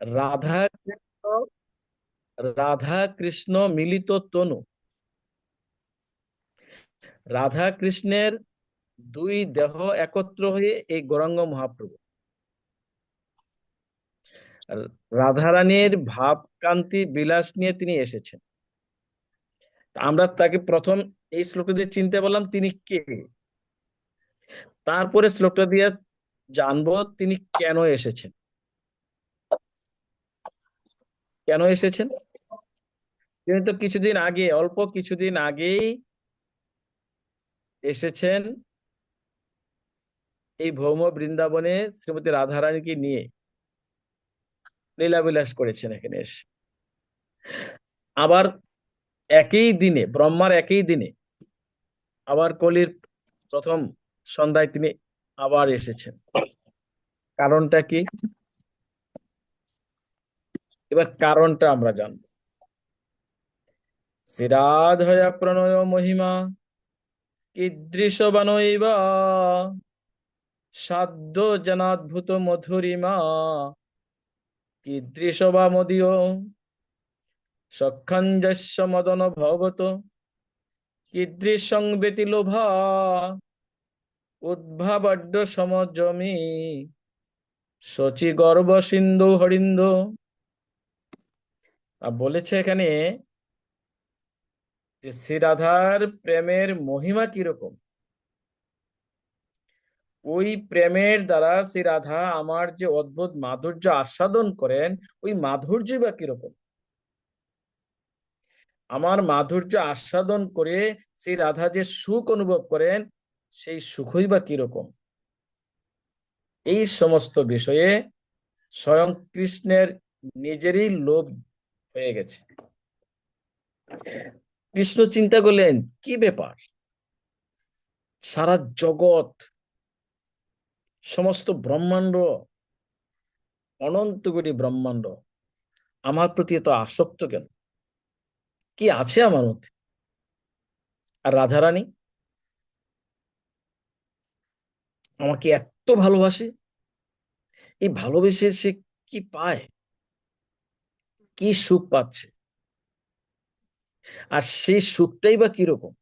রাধা কৃষ্ণ, রাধা কৃষ্ণ মিলিত তনু। রাধা কৃষ্ণের দুই দেহ একত্র হয়ে এই গৌরাঙ্গ মহাপ্রভু। আর রাধারানীর ভাব কান্তি বিলাস নিয়ে তিনি এসেছেন। তা আমরা তাকে প্রথম এই শ্লোকটা দিয়ে চিনতে বললাম তিনি কে, তারপরে শ্লোকটা দিয়ে জানবো তিনি কেন এসেছেন। কেন এসেছেন? তিনি তো কিছুদিন আগে, অল্প কিছুদিন আগেই এসেছেন এই ভৌম বৃন্দাবনে শ্রীমতী রাধারানীকে নিয়ে লীলাবিলাস করেছেন এখানে এসে। আবার একই দিনে, ব্রহ্মার একই দিনে আবার কলির প্রথম সন্ধ্যায় তিনি আবার এসেছেন। কারণটা কি? এবার কারণটা আমরা জানবো। শ্রীরাধয়া প্রণয় মহিমা কীদৃশ বানৈবা সাধ্য জনাদ্ভুত মধুরিমা কীদৃশ বা মদীয় সক্ষঞ্জস্য মদন ভবত কীদৃশং ব্যতিলোভা উদ্ভাবড্য সমজমি শচী গর্ভ সিন্ধু হরিন্দ। বলেছে এখানে যে শ্রী রাধার প্রেমের মহিমা কিরকম, ওই প্রেমের দ্বারা শ্রী রাধা আমার যে অদ্ভুত মাধুর্য আস্বাদন করেন, ওই মাধুর্য বা কিরকম, আমার মাধুর্য আস্বাদন করে শ্রী রাধা যে সুখ অনুভব করেন, সেই সুখই বা কিরকম। এই সমস্ত বিষয়ে স্বয়ং কৃষ্ণের নিজেরই লোভ হয়ে গেছে। কৃষ্ণ চিন্তা করলেন কি ব্যাপার, সারা জগৎ, সমস্ত ব্রহ্মাণ্ড, অনন্ত কোটি ব্রহ্মাণ্ড আমার প্রতি এত আসক্ত কেন, কি আছে আমার মধ্যে? আর রাধারানী আমাকে এত ভালোবাসে, এই ভালোবেসে সে কি পায়, কি সুখ পাচ্ছে, আর সেই সুখটাই বা কিরকম?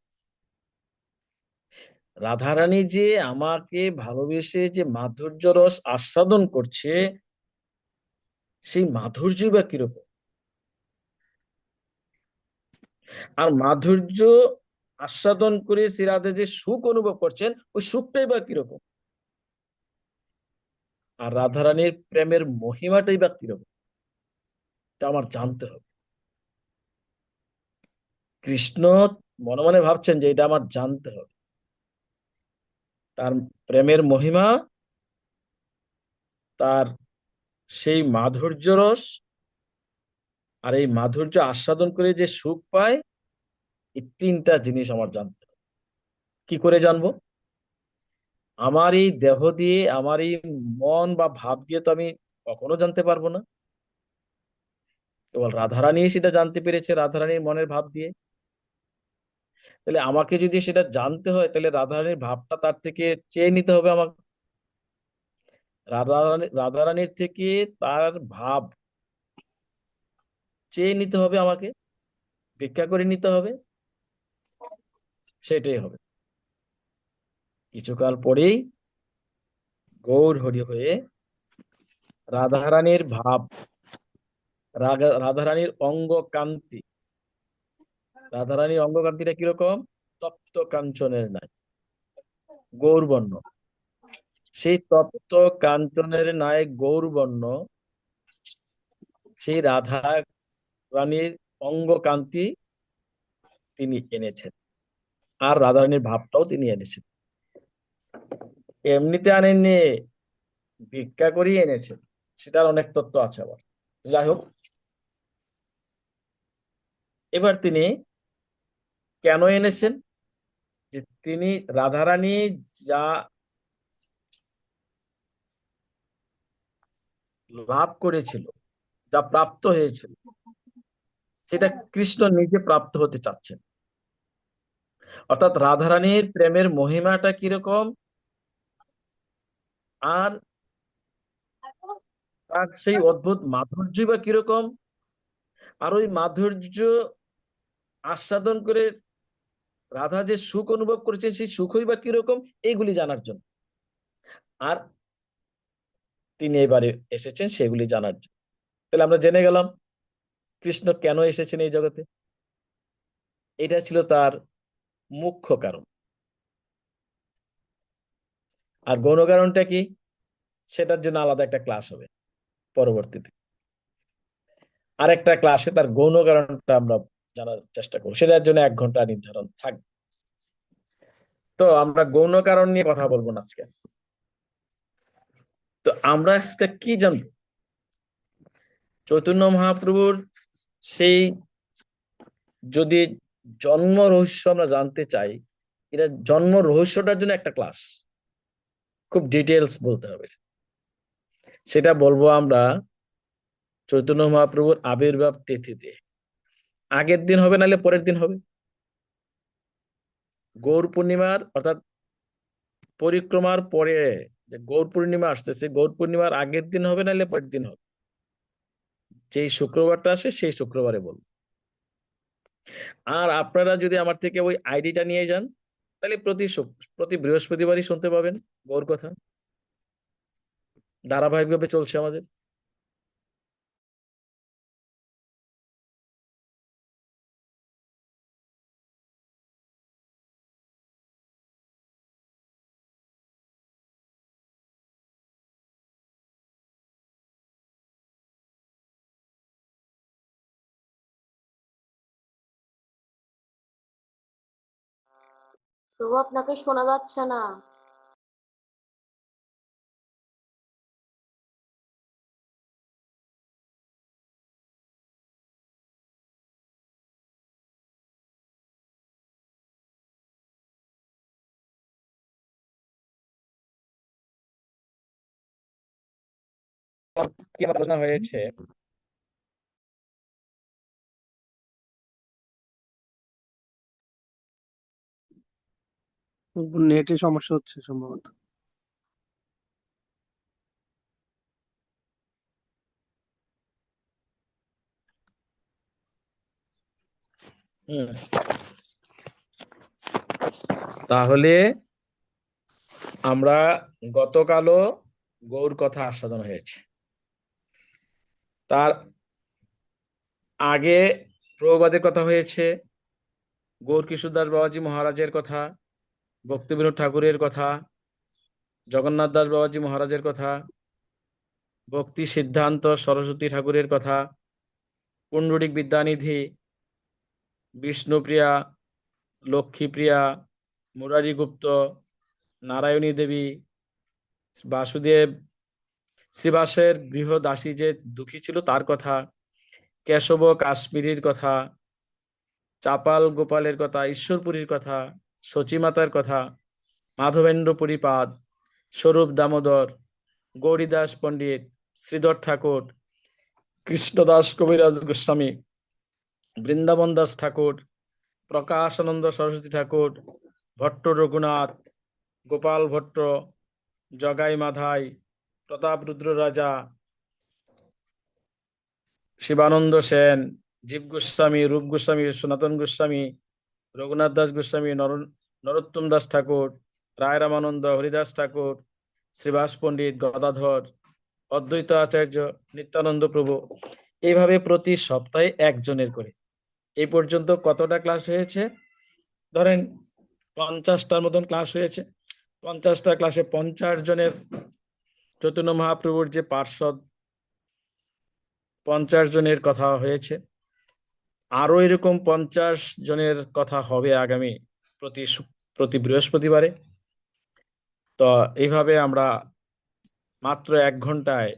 রাধারানী যে আমাকে ভালোবেসে যে মাধুর্য রস আস্বাদন করছে, সেই মাধুর্যই বা কিরকম? আর মাধুর্য আস্বাদন করে শ্রী রাধা যে সুখ অনুভব করছেন, ওই সুখটাই বা কিরকম? আর রাধারানীর প্রেমের মহিমাটাই বা কিরকম, তা আমার জানতে হবে। কৃষ্ণ মনে মনে ভাবছেন যে এটা আমার জানতে হবে, তার প্রেমের মহিমা, তার সেই মাধুর্য রস, আর এই মাধুর্য আস্বাদন করে যে সুখ পায়, এই তিনটা জিনিস আমার জানতে হবে। কি করে জানবো? আমার এই দেহ দিয়ে, আমার এই মন বা ভাব দিয়ে তো আমি কখনো জানতে পারবো না। কেবল রাধারানী সেটা জানতে পেরেছে, রাধারানীর মনের ভাব দিয়ে। তাহলে আমাকে যদি সেটা জানতে হয়, তাহলে রাধারানীর ভাবটা তার থেকে চেয়ে নিতে হবে আমাকে। রাধারানীর থেকে তার ভাব চেয়ে নিতে হবে আমাকে, ভিক্ষা করে নিতে হবে, সেটাই হবে। কিছুকাল পরেই গৌর হরি হয়ে রাধারানীর ভাব, রাধারানীর অঙ্গ কান্তি, রাধারানীর অঙ্গ কান্তিটা কিরকম? তপ্ত কাঞ্চনের ন্যায় গৌরবর্ণ। সেই তপ্ত কাঞ্চনের ন্যায় গৌরবর্ণ, সেই রাধা রানীর অঙ্গ কান্তি তিনি এনেছেন, আর রাধারানীর ভাবটাও তিনি এনেছেন। এমনিতে আনেননি, ভিক্ষা করিয়ে এনেছেন। সেটার অনেক তত্ত্ব আছে আবার। যাই হোক, এবার তিনি কেন এনেছেন? যে তিনি রাধারানী যা লাভ করেছিল, যা প্রাপ্ত হয়েছিল, সেটা কৃষ্ণ নিজে প্রাপ্ত হতে চাচ্ছেন। অর্থাৎ রাধারানীর প্রেমের মহিমাটা কিরকম, আর আর সেই অদ্ভুত মাধুর্য বা কিরকম, আর ওই মাধুর্য আস্বাদন করে রাধা যে সুখ অনুভব করেছেন সেই সুখই বা কিরকম, এইগুলি জানার জন্য। আর তিনি এবারে এসেছেন সেগুলি জানার জন্য। তাহলে আমরা জেনে গেলাম কৃষ্ণ কেন এসেছেন এই জগতে। এটা ছিল তার মুখ্য কারণ। আর গৌণ কারণটা কি, সেটার জন্য আলাদা একটা ক্লাস হবে পরবর্তীতে। আরেকটা ক্লাসে তার গৌণ কারণটা আমরা জানার চেষ্টা করব, সেটার জন্য 1 ঘন্টা নির্ধারণ থাকবে। তো আমরা গৌণ কারণ নিয়ে কথা বলবো না আজকে। তো আমরা আজকে কি জানবো, চৈতন্য মহাপ্রভুর সেই, যদি জন্ম রহস্য আমরা জানতে চাই, এটা জন্ম রহস্যটার জন্য একটা ক্লাস, খুব ডিটেলস বলতে হবে। সেটা বলবো আমরা চৈতন্য মহাপ্রভুর আবির্ভাব তিথিতে। আগের দিন হবে, নাহলে পরের দিন হবে। গৌর পূর্ণিমার অর্থাৎ পরিক্রমার পরে যে গৌর পূর্ণিমা আসতেছে, গৌর পূর্ণিমার আগের দিন হবে, নাহলে পরের দিন হবে। যেই শুক্রবারটা আসে সেই শুক্রবারে বলবো। আর আপনারা যদি আমার থেকে ওই আইডিটা নিয়ে যান, তাহলে প্রতি বৃহস্পতিবারই শুনতে পাবেন গৌর কথা। ধারাবাহিকভাবে চলছে আমাদের। তবু আপনাকে শোনা যাচ্ছে না। কি আলোচনা হয়েছে, নেটে সমস্যা হচ্ছে সম্ভবত। হুম, তাহলে আমরা গতকালও গৌর কথা আস্বাদন হয়েছে। তার আগে প্রভুপাদের কথা হয়েছে, গৌর কিশোরদাস বাবাজি মহারাজের কথা, ভক্তিবিনোদ ঠাকুরের কথা, জগন্নাথ দাস বাবাজি মহারাজের কথা, ভক্তি সিদ্ধান্ত সরস্বতী ঠাকুরের কথা, পুণ্ডরিক বিদ্যানিধি, বিষ্ণুপ্রিয়া, লক্ষ্মীপ্রিয়া, মুরারি গুপ্ত, নারায়ণী দেবী, বাসুদেব, শ্রীবাসের গৃহদাসী যে দুঃখী ছিল তার কথা, কেশব কাশ্মীরির কথা, চাপাল গোপালের কথা, ঈশ্বরপুরীর কথা, সচিমাতার কথা, মাধবেন্দ্র পরিপাদ, স্বরূপ দামোদর, গৌরীদাস পণ্ডিত, শ্রীধর ঠাকুর, কৃষ্ণদাস কবিরাজ গোস্বামী, বৃন্দাবন দাস ঠাকুর, প্রকাশানন্দ সরস্বতী ঠাকুর, ভট্ট রঘুনাথ, গোপাল ভট্ট, জগাই মাধাই, প্রতাপ রুদ্র রাজা, শিবানন্দ সেন, জীব গোস্বামী, রূপ গোস্বামী, সনাতন গোস্বামী, রঘুনাথ দাস গোস্বামী, নরোত্তম দাস ঠাকুর, রায় রামানন্দ, হরিদাস ঠাকুর, শ্রীবাস পণ্ডিত, গদাধর, অদ্বৈত আচার্য, নিত্যানন্দ প্রভু। এইভাবে প্রতি সপ্তাহে একজনের করে এই পর্যন্ত কতটা ক্লাস হয়েছে, ধরেন 50টার মতন ক্লাস হয়েছে। 50টা ক্লাসে 50 জনের চৈতন্য মহাপ্রভুর যে পার্ষদ, 50 জনের কথা হয়েছে। আরো এরকম 50 জনের কথা হবে আগামী প্রতি বৃহস্পতিবারে। তো এইভাবে আমরা মাত্র 1 ঘন্টায়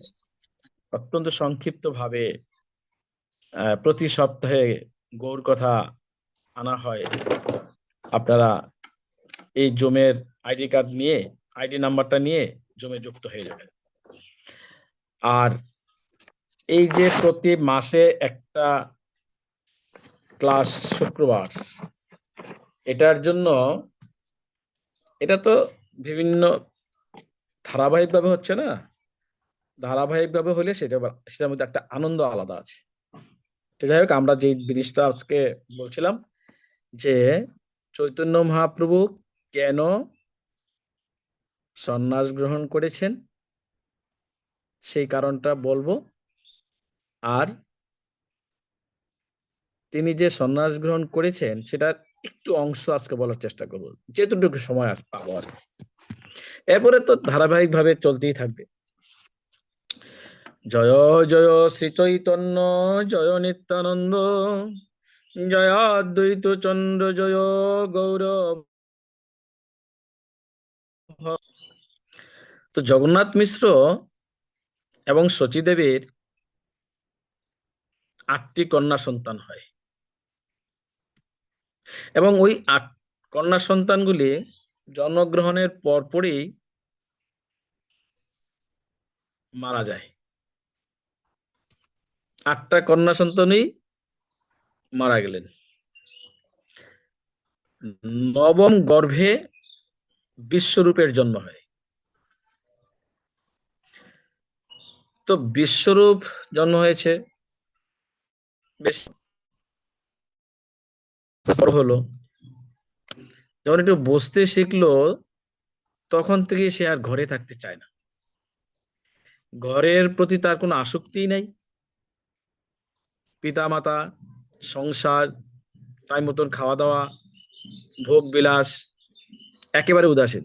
অত্যন্ত সংক্ষিপ্ত ভাবে প্রতি সপ্তাহে গৌর কথা আনা হয়। আপনারা এই জুমের আইডি কার্ড নিয়ে, আইডি নাম্বারটা নিয়ে জুমে যুক্ত হয়ে যাবেন। আর এই যে প্রতি মাসে একটা ক্লাস শুক্রবার, এটার জন্য, এটা তো বিভিন্ন ধারাবাহিকভাবে হচ্ছে না, ধারাবাহিক ভাবে হলে সেটার মধ্যে একটা আনন্দ আলাদা আছে। তো যাই হোক, আমরা যে জিনিসটা আজকে বলছিলাম যে চৈতন্য মহাপ্রভু কেন সন্ন্যাস গ্রহণ করেছেন, সেই কারণটা বলবো। আর তিনি যে সন্ন্যাস গ্রহণ করেছেন সেটার একটু অংশ আজকে বলার চেষ্টা করবো, যেটুকু সময় পাবো আর কি। এরপরে তো ধারাবাহিক ভাবে চলতেই থাকবে। জয় জয় শ্রী চৈতন্য, জয় নিত্যানন্দ, জয় অদ্বৈত চন্দ্র, জয় গৌরব। তো জগন্নাথ মিশ্র এবং শচীদেবীর 8টি কন্যা সন্তান হয়, এবং ওই 8 কন্যা সন্তানগুলি জন্মগ্রহণের পরপরই মারা যায়। 8টা কন্যা সন্তানই মারা গেলেন। নবম গর্ভে বিশ্বরূপের জন্ম হয়। তো বিশ্বরূপ জন্ম হয়েছে, বেশ বড় হলো। যখন একটু বসতে শিখলো, তখন থেকে সে আর ঘরে থাকতে চায় না। ঘরের প্রতি তার কোনো আসক্তিই নাই। পিতা মাতা, সংসার, টাইম মতন খাওয়া দাওয়া, ভোগ বিলাস, একেবারে উদাসীন।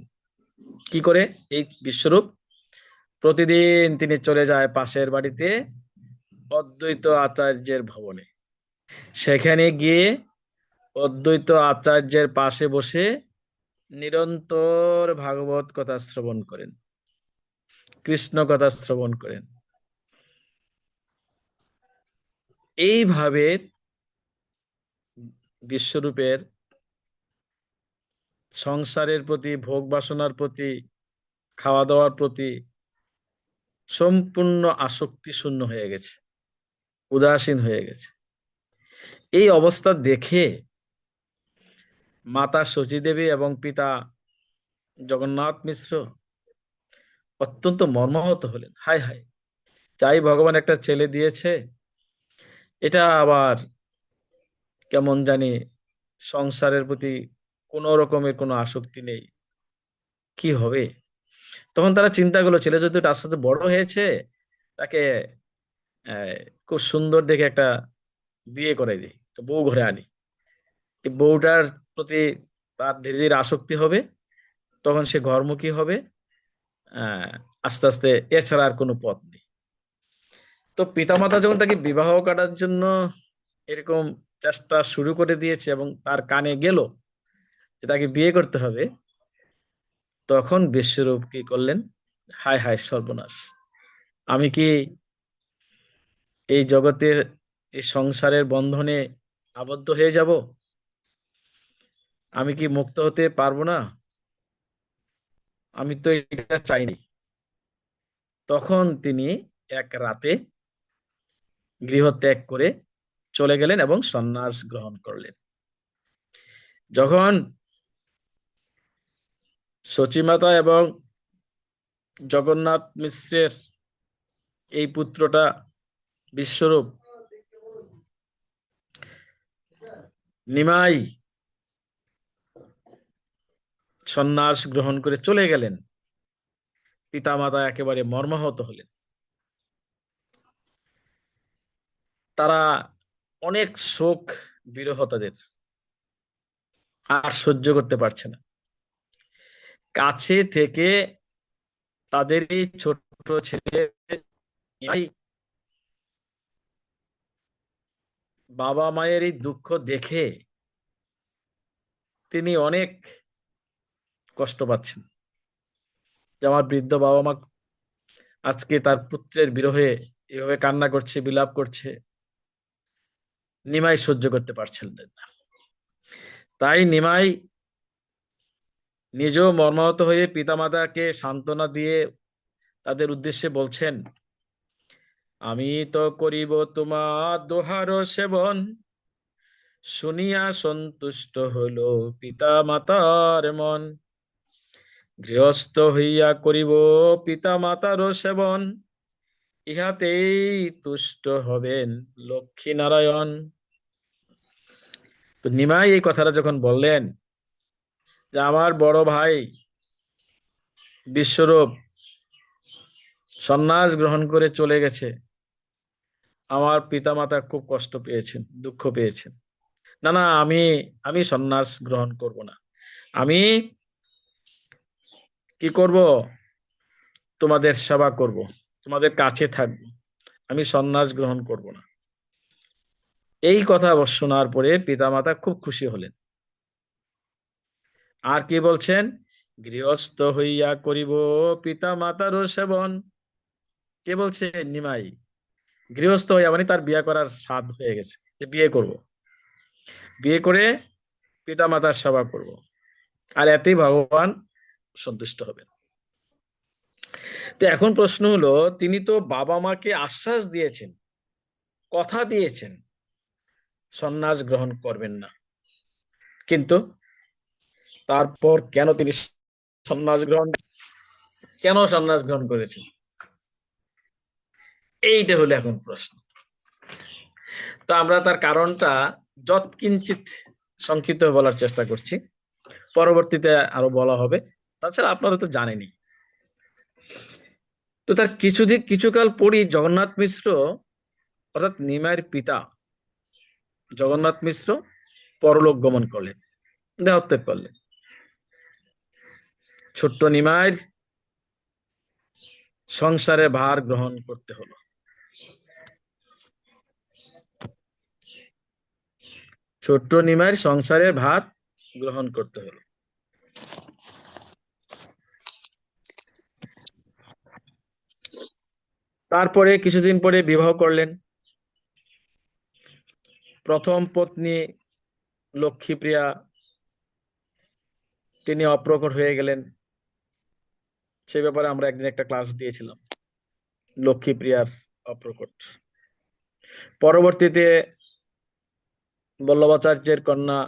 কি করে এই বিশ্বরূপ? প্রতিদিন তিনি চলে যায় পাশের বাড়িতে অদ্বৈত আচার্যের ভবনে। সেখানে গিয়ে অদ্বৈত আচার্যের পাশে বসে নিরন্তর ভাগবত কথা শ্রবণ করেন, কৃষ্ণ কথা শ্রবণ করেন। এইভাবে বিশ্বরূপের সংসারের প্রতি, ভোগ বাসনার প্রতি, খাওয়া দাওয়ার প্রতি সম্পূর্ণ আসক্তি শূন্য হয়ে গেছে, উদাসীন হয়ে গেছে। এই অবস্থা দেখে মাতা শচীদেবী এবং পিতা জগন্নাথ মিশ্র অত্যন্ত মর্মাহত হলেন। হায় হায়, যাই ভগবান একটা ছেলে দিয়েছে, এটা আবার কেমন জানি সংসারের প্রতি কোনো রকমের কোনো আসক্তি নেই, কি হবে? তখন তারা চিন্তা করলো, ছেলে যদি তার সাথে বড় হয়েছে, তাকে আহ, খুব সুন্দর দেখে একটা বিয়ে করে দিই, তো বউ ঘরে আনি। এই বউটার প্রতি তার ধীরে ধীরে আসক্তি হবে, তখন সে ঘরমুখী হবে। আহ আস্তে আস্তে এছাড়া আর কোনো পথ নেই। তো পিতামাতা যখন তাকে বিবাহ করার জন্য এরকম চেষ্টা শুরু করে দিয়েছে এবং তার কানে গেল যে তাকে বিয়ে করতে হবে, তখন বিশ্বরূপ কি করলেন? হায় হায় সর্বনাশ, আমি কি এই জগতের, এই সংসারের বন্ধনে আবদ্ধ হয়ে যাব? আমি কি মুক্ত হতে পারবো না? আমি তো এটা চাইনি। তখন তিনি এক রাতে গৃহ ত্যাগ করে চলে গেলেন এবং সন্ন্যাস গ্রহণ করলেন। যখন সচিমাতা এবং জগন্নাথ মিশ্রের এই পুত্রটা বিশ্বরূপ নিমাই সন্ন্যাস গ্রহণ করে চলে গেলেন, পিতামাতা একেবারে মর্মাহত হলেন। তারা অনেক শোক, বিরহ তাদের, আর সহ্য করতে পারছে না। কাছে থেকে তাদের এই ছোট ছেলে নিমাই বাবা মায়ের এই দুঃখ দেখে তিনি অনেক কষ্ট পাচ্ছেন, যে আমার বৃদ্ধ বাবা মা আজকে তার পুত্রের বিরহে এভাবে কান্না করছে, বিলাপ করছে। নিমাই সহ্য করতে পারছেন না। তাই নিমাই নিজেও মর্মাহত হয়ে পিতামাতাকে সান্ত্বনা দিয়ে তাদের উদ্দেশ্যে বলছেন, আমি তো করিব তোমার দোহার সেবন, শুনিয়া সন্তুষ্ট হলো পিতা মাতার মন। গৃহস্থ হইয়া করিব পিতা মাতার সেবন, ইহাতেই তুষ্ট হবেন লক্ষ্মী নারায়ণ। তো নিমাই এই কথাটা যখন বললেন যে আমার বড় ভাই বিশ্বরূপ সন্ন্যাস গ্রহণ করে চলে গেছে, আমার পিতামাতা খুব কষ্ট পেয়েছেন, দুঃখ পেয়েছেন। না না, আমি আমি সন্ন্যাস গ্রহণ করব না। আমি কি করব? তোমাদের সেবা করব, তোমাদের কাছে থাকব। আমি সন্ন্যাস গ্রহণ করব না। এই কথা শোনার পরে পিতামাতা খুব খুশি হলেন। আর কি বলছেন? গৃহস্থ হইয়া করিব পিতা মাতার সেবন। কে বলছে? নিমাই। গৃহস্থ হইয়া মানে তার বিয়ে করার সাধ হয়ে গেছে, যে বিয়ে করব, বিয়ে করে পিতা মাতার সেবা করব, আর এতেই ভগবান সন্তুষ্ট হবেন। তো এখন প্রশ্ন হলো, তিনি তো বাবা মাকে আশ্বাস দিয়েছেন, কথা দিয়েছেন সন্ন্যাস গ্রহণ করবেন না, কিন্তু তারপর কেন তিনি সন্ন্যাস গ্রহণ কেন সন্ন্যাস গ্রহণ করেছেন? এইটা হলো এখন প্রশ্ন। তো আমরা তার কারণটা যৎকিঞ্চিত সংক্ষিপ্ত বলার চেষ্টা করছি, পরবর্তীতে আরো বলা হবে। তাছাড়া আপনারা তো জানেনই। তো তার কিছুকাল পরই জগন্নাথ মিশ্র, অর্থাৎ নিমাইয়ের পিতা জগন্নাথ মিশ্র পরলোক গমন করলেন, দেহত্যাগ করলেন। ছোট্ট নিমাইয়ের সংসারে ভার গ্রহণ করতে হলো। ছোট্ট নিমাইয়ের সংসারের ভার গ্রহণ করতে হলো। তারপরে কিছুদিন পরে বিবাহ করলেন। প্রথম পত্নী লক্ষ্মীপ্রিয়া, তিনি অপ্রকট হয়ে গেলেন। সে ব্যাপারে আমরা একদিন একটা ক্লাস দিয়েছিলাম, লক্ষ্মীপ্রিয়ার অপ্রকট। পরবর্তীতে বল্লভাচার্যের কন্যা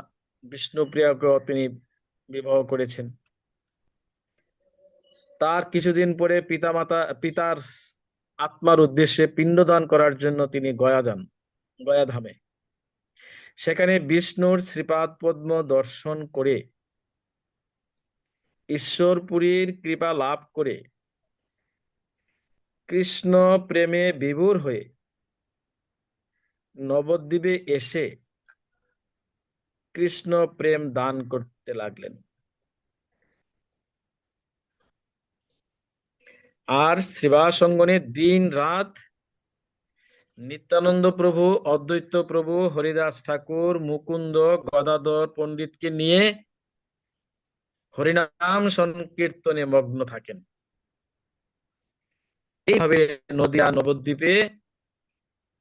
বিষ্ণুপ্রিয়াকেও তিনি বিবাহ করেছেন। তার কিছুদিন পরে পিতার আত্মার উদ্দেশ্যে পিণ্ডদান করার জন্য তিনি গয়া যান, গয়া ধামে। সেখানে বিষ্ণুর শ্রীপাদ পদ্ম দর্শন করে ঈশ্বরপুরীর কৃপা লাভ করে কৃষ্ণ প্রেমে বিভোর হয়ে নবদ্বীপে এসে কৃষ্ণ প্রেম দান করতে লাগলেন। আর শ্রীবাস অঙ্গনে দিন রাত নিত্যানন্দ প্রভু, অদ্বৈত প্রভু, হরিদাস ঠাকুর, মুকুন্দ, গদাধর পণ্ডিতকে নিয়ে হরিনাম সংকীর্তনে মগ্ন থাকেন। এইভাবে নদিয়া নবদ্বীপে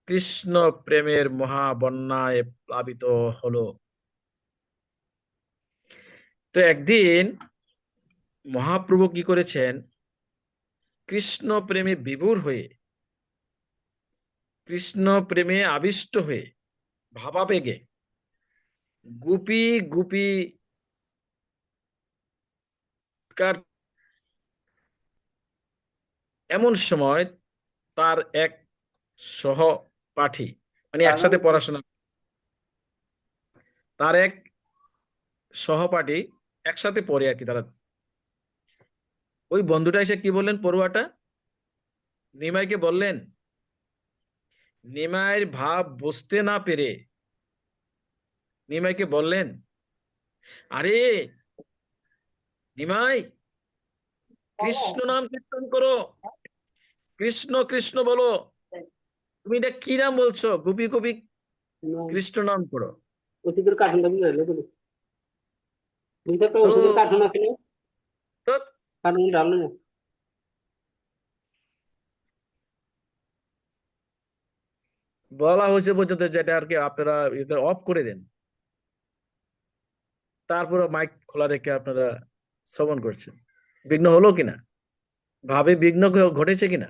কৃষ্ণ প্রেমের মহাবন্যায় প্লাবিত হলো। তো একদিন মহাপ্রভু কি করেছেন? কৃষ্ণ প্রেমে বিভোর হয়ে, কৃষ্ণ প্রেমে আবিষ্ট হয়ে, ভাবাবেগে গুপি গুপি কার এমন সময় তার এক সহপাঠী, মানে একসাথে পড়াশোনা, তার এক সহপাঠী, একসাথে পড়ে আর কি তারা, ওই বন্ধুটা এসে কি বললেন, পড়ুয়াটা নিমাইকে বললেন, নিমাইয়ের ভাব বুঝতে না পেরে নিমাইকে বললেন, আরে নিমাই, কৃষ্ণ নাম কীর্তন করো, কৃষ্ণ কৃষ্ণ বলো। তুমি এটা কি নাম বলছো? গুপি গুপি কৃষ্ণ নাম করো। ওষুধের কার্টুনটা কি হলো বলো? দুইটা তো তো ওষুধের কার্টুন আছে না? তো কার্টুন ডালো না। বলা হয়েছে পর্যন্ত, যেটা আর কি আপনারা অফ করে দেন, তারপরে মাইক খোলা রেখে আপনারা শ্রবণ করছেন। বিঘ্ন হলো কিনা, ভাবে বিঘ্ন ঘটেছে কিনা?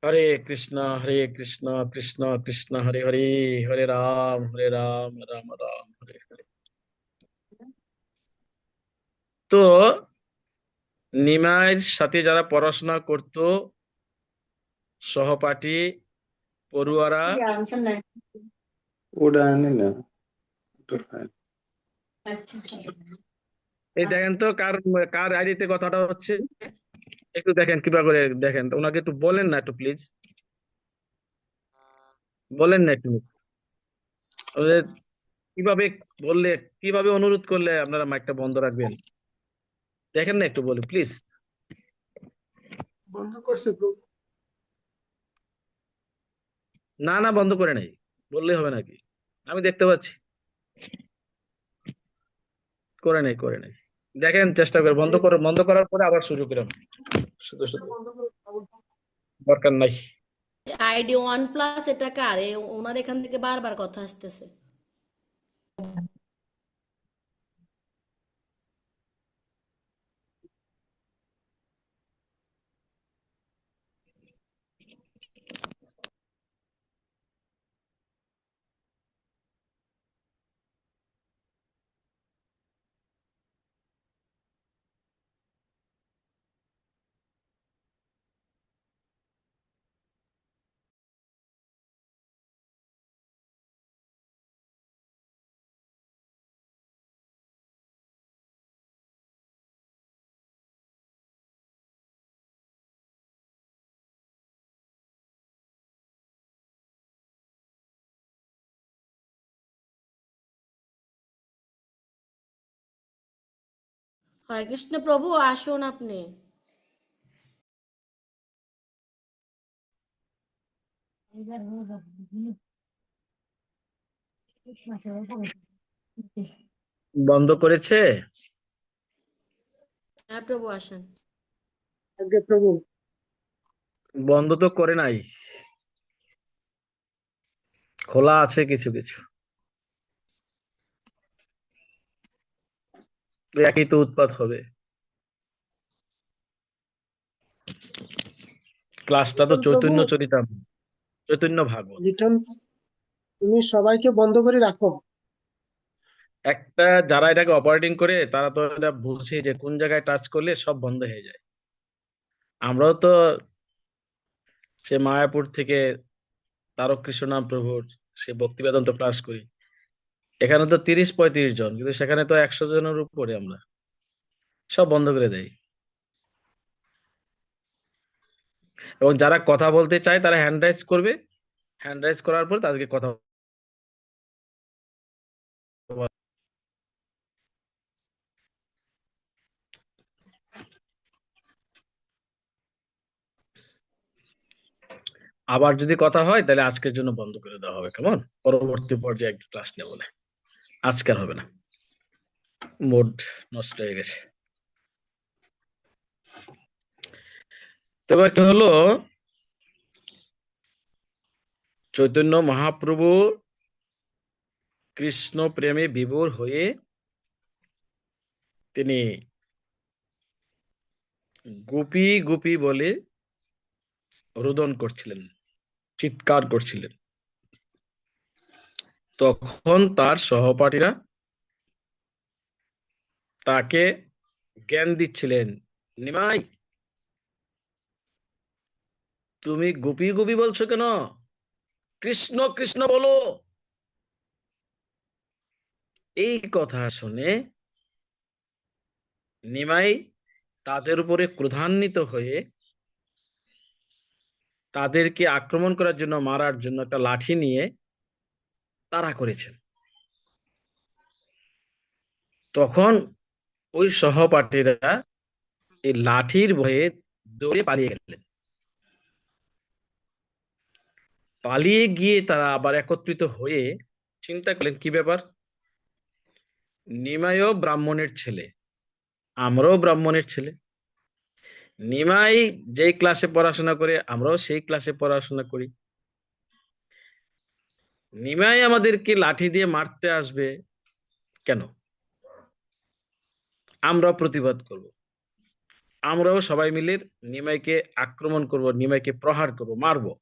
হরে কৃষ্ণ কৃষ্ণ কৃষ্ণ হরে হরে, হরে রাম রাম রাম হরে হরে। তো নিমাইয়ের সাথে যারা পড়াশোনা করতো, সহপাঠী, পড়ুয়ারা, ওটা আনে না, ওটা খায়। এই দেখেন তো কার কার আইডিতে কথাটা হচ্ছে, একটু দেখেন কিভাবে করে দেখেন তো, ওনাকে একটু বলেন না একটু প্লিজ, বলেন না একটু। ওদের কিভাবে বললে, কিভাবে অনুরোধ করলে আপনারা মাইকটা বন্ধ রাখবেন, দেখেন না একটু বলি প্লিজ। বন্ধ করছে প্রভু। না না, বন্ধ করে নাই, বললেই হবে নাকি? আমি দেখতে পাচ্ছি করে নাই। দেখেন, চেষ্টা করে বন্ধ করে, বন্ধ করার পরে আবার শুরু করেন, শুধু শুধু বন্ধ করে দরকার নাই। আইডি ওয়ান প্লাস এটা কার ওনার এখান থেকে বারবার কথা আসতেছে। হরে কৃষ্ণ প্রভু, আসুন আপনি। বন্ধ করেছে? হ্যাঁ প্রভু, আসেন। আগে প্রভু। বন্ধ তো করে নাই, খোলা আছে কিছু কিছু। তো একই তো উৎপাত হবে, ক্লাসটা তো লিটন প্রভু, চৈতন্য চরিতামৃত, চৈতন্য ভাগবত। লিটন, তুমি সবাইকে বন্ধ করে রাখো। একটা যারা এটাকে অপারেটিং করে তারা তো এটা বুঝে যে কোন জায়গায় টাচ করলে সব বন্ধ হয়ে যায়। আমরাও তো সে মায়াপুর থেকে তারক কৃষ্ণ নাম প্রভুর সে ভক্তি বেদান্ত ক্লাস করি, এখানে তো 30-35 জন, কিন্তু সেখানে তো 100 জনের উপরে, আমরা সব বন্ধ করে দেয়। এবং যারা কথা বলতে চায় তারা হ্যান্ড রাইজ করবে, হ্যান্ড রাইজ করার পর তাদেরকে কথা বলা। আবার যদি কথা হয় তাহলে আজকের জন্য বন্ধ করে দেওয়া হবে, কেমন? পরবর্তী পর্যায়ে একটা ক্লাস নেবো না, আজকে আর হবে না, মুড নষ্ট হয়ে গেছে। তো এবার কি হলো, চৈতন্য মহাপ্রভু কৃষ্ণ প্রেমে বিভোর হয়ে তিনি গোপী গোপী বলে রোদন করছিলেন, চিৎকার করছিলেন। তখন তার সহপাঠীরা তাকে জ্ঞান দিচ্ছিলেন, নিমাই তুমি গোপী গোপী বলছো কেন, কৃষ্ণ কৃষ্ণ বলো। এই কথা শুনে নিমাই তাদের উপরে ক্রোধান্বিত হয়ে তাদেরকে আক্রমণ করার জন্য, মারার জন্য একটা লাঠি নিয়ে তাড়া করেছেন। তখন ওই সহপাঠীরা এই লাঠির ভয়ে দৌড়ে পালিয়ে গেলেন। পালিয়ে গিয়ে তারা আবার একত্রিত হয়ে চিন্তা করলেন কি ব্যাপার, নিমাইও ব্রাহ্মণের ছেলে, আমরাও ব্রাহ্মণের ছেলে, নিমাই যেই ক্লাসে পড়াশোনা করে আমরাও সেই ক্লাসে পড়াশোনা করি, নিমাই আমাদেরকে লাঠি দিয়ে মারতে আসবে কেন? আমরাও প্রতিবাদ করব, আমরাও সবাই মিলে নিমাইকে আক্রমণ করব, নিমাইকে প্রহার করব, মারবো।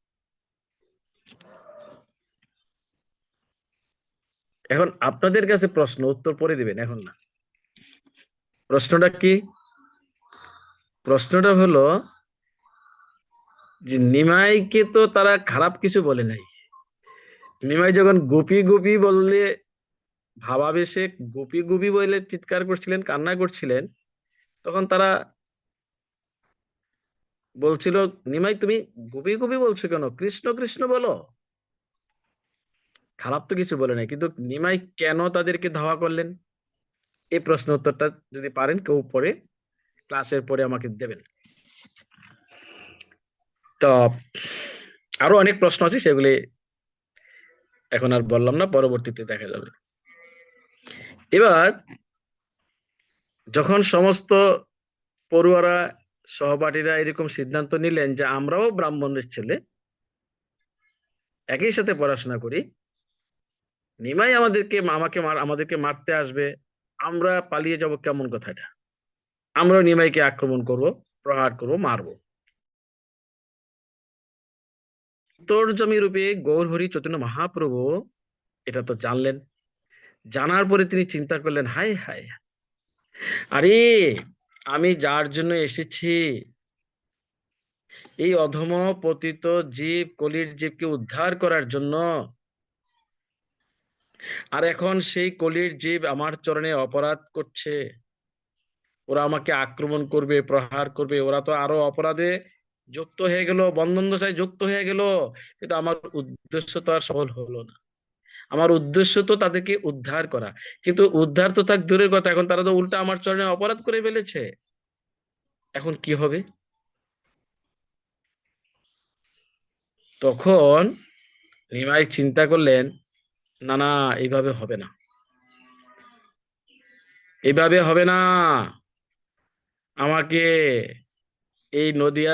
এখন আপনাদের কাছে প্রশ্ন, উত্তর পরে দিবেন, এখন না। প্রশ্নটা কি? প্রশ্নটা হলো যে নিমাইকে তো তারা খারাপ কিছু বলে নাই। নিমাই যখন গোপী গোপী বললে, ভাবাবেশে গোপী গোপী বলে চিৎকার করছিলেন, কান্না করছিলেন, তখন তারা বলছিল, নিমাই তুমি গোপী গোপী বলছো কেন, কৃষ্ণ কৃষ্ণ বলো। খারাপ তো কিছু বলে নাই, কিন্তু নিমাই কেন তাদেরকে ধাওয়া করলেন? এই প্রশ্ন উত্তরটা যদি পারেন কেউ পরে, ক্লাসের পরে আমাকে দেবেন। তো আরো অনেক প্রশ্ন আছে, সেগুলি এখন আর বললাম না, পরবর্তীতে দেখা যাবে। এবার যখন সমস্ত পড়ুয়ারা, সহপাঠীরা এরকম সিদ্ধান্ত নিলেন যে আমরাও ব্রাহ্মণের ছেলে, একই সাথে পড়াশোনা করি, নিমাই আমাদেরকে মারতে আসবে, আমরা পালিয়ে যাব, কেমন কথা এটা? আমরাও নিমাইকে আক্রমণ করব, প্রহার করব, মারব। উত্তরজমী রূপে গৌরহরি চৈতন্য মহাপ্রভু এটা তো জানলেন। জানার পরে তিনি চিন্তা করলেন, হায় হায়, আরে আমি যার জন্য এসেছি, এই অধম পতিত জীব, কলির জীবকে উদ্ধার করার জন্য, আর এখন সেই কলির জীব আমার চরণে অপরাধ করছে, ওরা আমাকে আক্রমণ করবে, প্রহার করবে, ওরা তো আরো অপরাধে যুক্ত হয়ে গেল, বন্ধন দশায় যুক্ত হয়ে গেল, কিন্তু আমার উদ্দেশ্য তো আর সফল হলো না। আমার উদ্দেশ্য তো তাদেরকে উদ্ধার করা, কিন্তু উদ্ধার তো থাক দূরের কথা, এখন তারা তো উল্টা আমার চরণে অপরাধ করে ফেলেছে, এখন কি হবে? তখন নিমাই চিন্তা করলেন, না না, এইভাবে হবে না, এইভাবে হবে না, আমাকে এই নদিয়া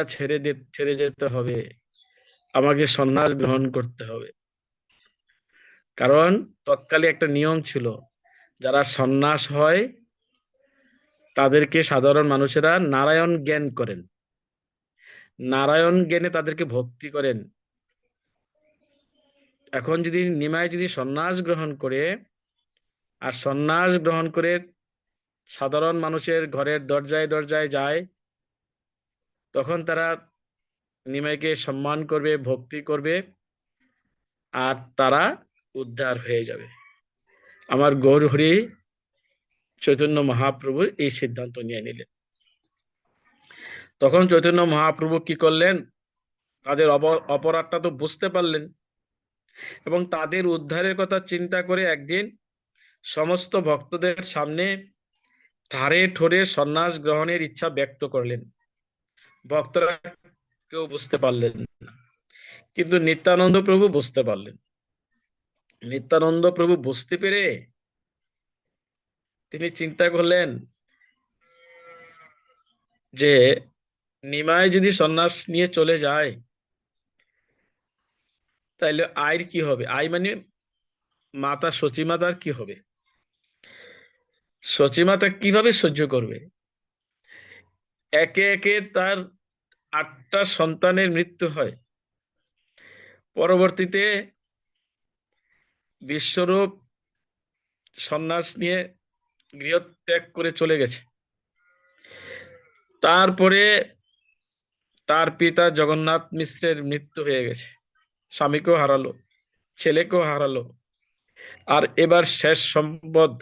ছেড়ে যেতে হবে, আমাকে সন্ন্যাস গ্রহণ করতে হবে। কারণ তৎকালে একটা নিয়ম ছিল, যারা সন্ন্যাস হয় তাদেরকে সাধারণ মানুষেরা নারায়ণ জ্ঞান করেন, নারায়ণ জ্ঞানে তাদেরকে ভক্তি করেন। এখন যদি নিমাই যদি সন্ন্যাস গ্রহণ করে, আর সন্ন্যাস গ্রহণ করে সাধারণ মানুষের ঘরের দরজায় দরজায় যায়, তখন তারা নিমাইকে সম্মান করবে, ভক্তি করবে, আর তারা উদ্ধার হয়ে যাবে। আমার গৌরহরি চৈতন্য মহাপ্রভু এই সিদ্ধান্ত নিয়ে নিলেন। তখন চৈতন্য মহাপ্রভু কি করলেন, তাদের অপরাধটা তো বুঝতে পারলেন, এবং তাদের উদ্ধারের কথা চিন্তা করে একদিন সমস্ত ভক্তদের সামনে ঠারে ঠোরে সন্ন্যাস গ্রহণের ইচ্ছা ব্যক্ত করলেন। ভক্তরা কেউ বুঝতে পারলেন না, কিন্তু নিত্যানন্দ প্রভু বুঝতে পারলেন। নিত্যানন্দ প্রভু বুঝতে পেরে তিনি চিন্তা করলেন যে নিমাই যদি সন্ন্যাস নিয়ে চলে যায়, তাইলে আয়ের কি হবে? আয় মানে মাতা সচিমাতার কি হবে? সচিমাতা কিভাবে সহ্য করবে? একে একে তার 8টা সন্তানের মৃত্যু হয়। পরবর্তীতে বিশ্বরূপ সন্ন্যাস নিয়ে গৃহত্যাগ করে চলে গেছে। তারপরে তার পিতা জগন্নাথ মিশ্রের মৃত্যু হয়ে গেছে, স্বামীকেও হারালো, ছেলেকেও হারালো, আর এবার শেষ সম্বদ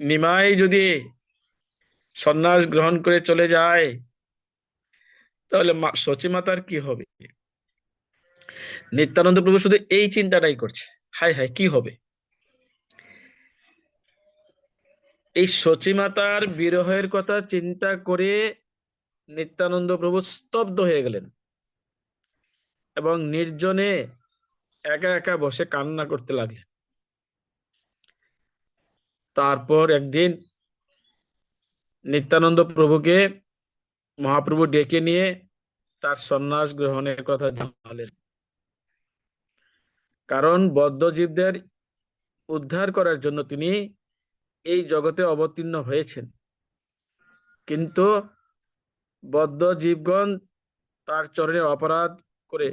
নিমাই যদি সন্ন্যাস গ্রহণ করে চলে যায়, তাহলে সচিমাতার কি হবে? নিত্যানন্দ প্রভু শুধু এই চিন্তাটাই করছে, হায় হায় কি হবে। এই সচিমাতার বিরহের কথা চিন্তা করে নিত্যানন্দ প্রভু স্তব্ধ হয়ে গেলেন, এবং নির্জনে একা একা বসে কান্না করতে লাগলেন। তারপর একদিন নিত্যানন্দ প্রভুকে মহাপ্রভু ডেকে নিয়ে তার সন্ন্যাস গ্রহণের কথা জানালেন। কারণ বদ্ধজীবদের উদ্ধার করার জন্য তিনি এই জগতে অবতীর্ণ হয়েছেন, কিন্তু বদ্ধ জীবগণ তার চরণে অপরাধ করে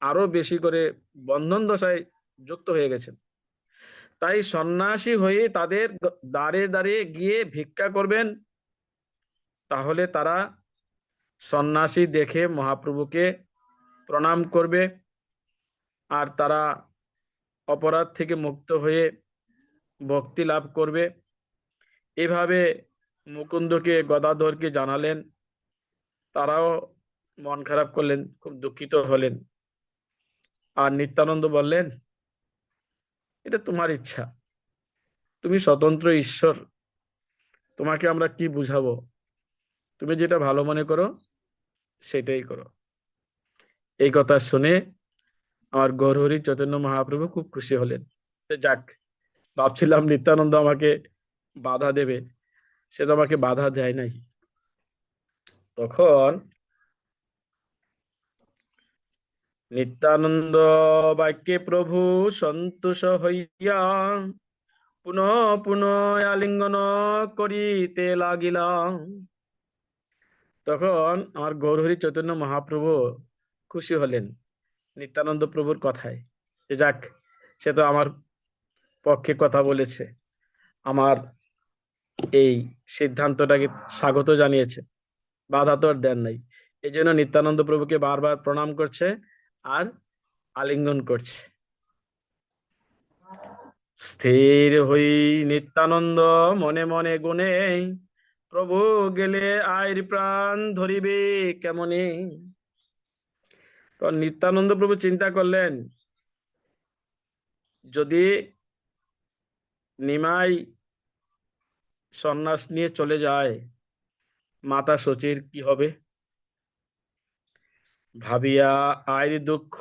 আরো বেশি করে বন্ধন দশায় যুক্ত হয়ে গেছেন। তাই সন্ন্যাসী হয়ে তাদের দ্বারে দ্বারে গিয়ে ভিক্ষা করবেন, তাহলে তারা সন্ন্যাসী দেখে মহাপ্রভুকে প্রণাম করবে, আর তারা অপরাধ থেকে মুক্ত হয়ে ভক্তি লাভ করবে। এভাবে মুকুন্দকে, গদাধরকে জানালেন। তারাও মন খারাপ করলেন, খুব দুঃখিত হলেন। আর নিত্যানন্দ বললেন, এটা তোমার ইচ্ছা, তুমি স্বতন্ত্র ঈশ্বর, তোমাকে আমরা কি বুঝাবো, তুমি যেটা ভালো মনে করো সেটাই করো। এই কথা শুনে আমার গৌরহরি চৈতন্য মহাপ্রভু খুব খুশি হলেন। যাক, ভাবছিলাম নিত্যানন্দ আমাকে বাধা দেবে, সে তো আমাকে বাধা দেয় নাই। তখন নিত্যানন্দ বাক্যে প্রভু সন্তোষ হইয়া পুনঃ পুনঃ আলিঙ্গন করিতে লাগিলাম। তখন আমার গৌরহরি চৈতন্য মহাপ্রভু খুশি হলেন নিত্যানন্দ প্রভুর কথায়, যে যাক, সে তো আমার পক্ষে কথা বলেছে, আমার এই সিদ্ধান্তটাকে স্বাগত জানিয়েছে, বাধা তো আর দেন নাই। এই জন্য নিত্যানন্দ প্রভুকে বারবার প্রণাম করছে আর আলিঙ্গন করছে। স্থির হই নিত্যানন্দ মনে মনে গুণে, প্রভু গেলে আইর প্রাণ ধরিবে কেমনে। তো নিত্যানন্দ প্রভু চিন্তা করলেন, যদি নিমাই সন্ন্যাস নিয়ে চলে যায়, মাতা শচীর কি হবে। ভাবিয়া আইর দুঃখ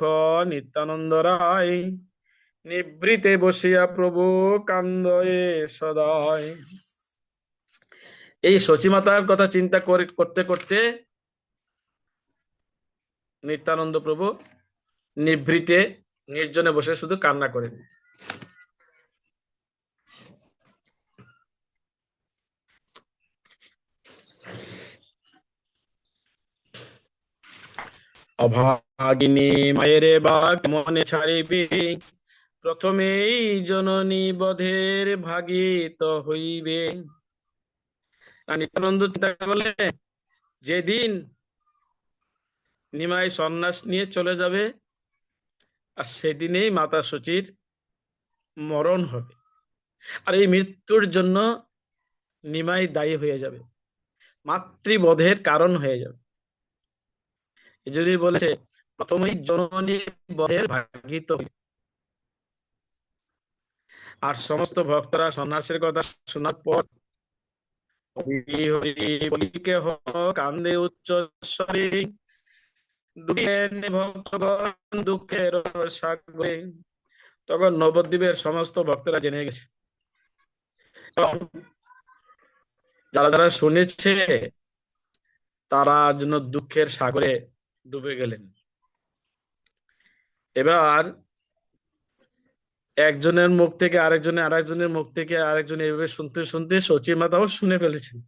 নিত্যানন্দ রায়, নিভৃতে বসিয়া প্রভু কান্দয়ে সদয়। এই শচীমাতার কথা চিন্তা করতে করতে নিত্যানন্দ প্রভু নিভৃতে নির্জনে বসে শুধু কান্না করেন। অভাগিনী মায়ের বা কেমনে ছাড়িবে, প্রথমেই জননী বধের ভাগিত হইবে। আর নিত্যানন্দ চিন্তা করলে, যেদিন নিমাই সন্ন্যাস নিয়ে চলে যাবে, আর সেদিনেই মাতা শচীর মরণ হবে, আর এই মৃত্যুর জন্য নিমাই দায়ী হয়ে যাবে, মাতৃবধের কারণ হয়ে যাবে। যদি বলেছে প্রথমেই জননী বধের ভাগিত হইবে। আর সমস্ত ভক্তরা সন্ন্যাসের কথা শোনার পর হরি হরি বলি কেহ কান্দে উচ্চ স্বরে, ডুবিলেন ভক্তগণ দুঃখের সাগরে। তখন নবদ্বীপের সমস্ত ভক্তরা জেনে গেছে, এবং যারা যারা শুনেছে তারা যেন দুঃখের সাগরে ডুবে গেলেন। এবার একজনের মুখ থেকে আরেকজনের, আরেকজনের মুখ থেকে আরেকজন, এভাবে শুনতে শুনতে সচিমাতাও শুনে ফেলেছেন।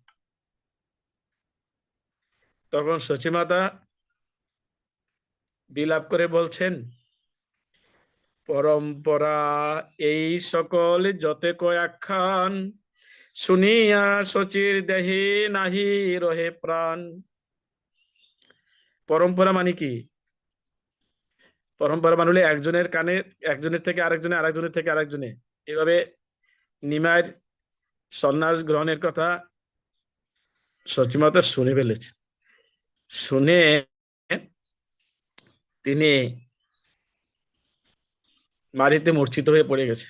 তখন সচিমাতা বিলাপ করে বলছেন, পরম্পরা এই সকল যতে কয় আখ্যান, শুনিয়া শচীর দেহে নাহি রহে প্রাণ। পরম্পরা মানে কি? পরম্পরা মানে হলো একজনের কানে, একজনের থেকে আরেকজনে, আরেকজনের থেকে আরেকজনে, এভাবে নিমাইয়ের সন্ন্যাস গ্রহণের কথা সচিমাতা শুনে ফেলেছে। শুনে তিনি মাটিতে মূর্ছিত হয়ে পড়ে গেছে,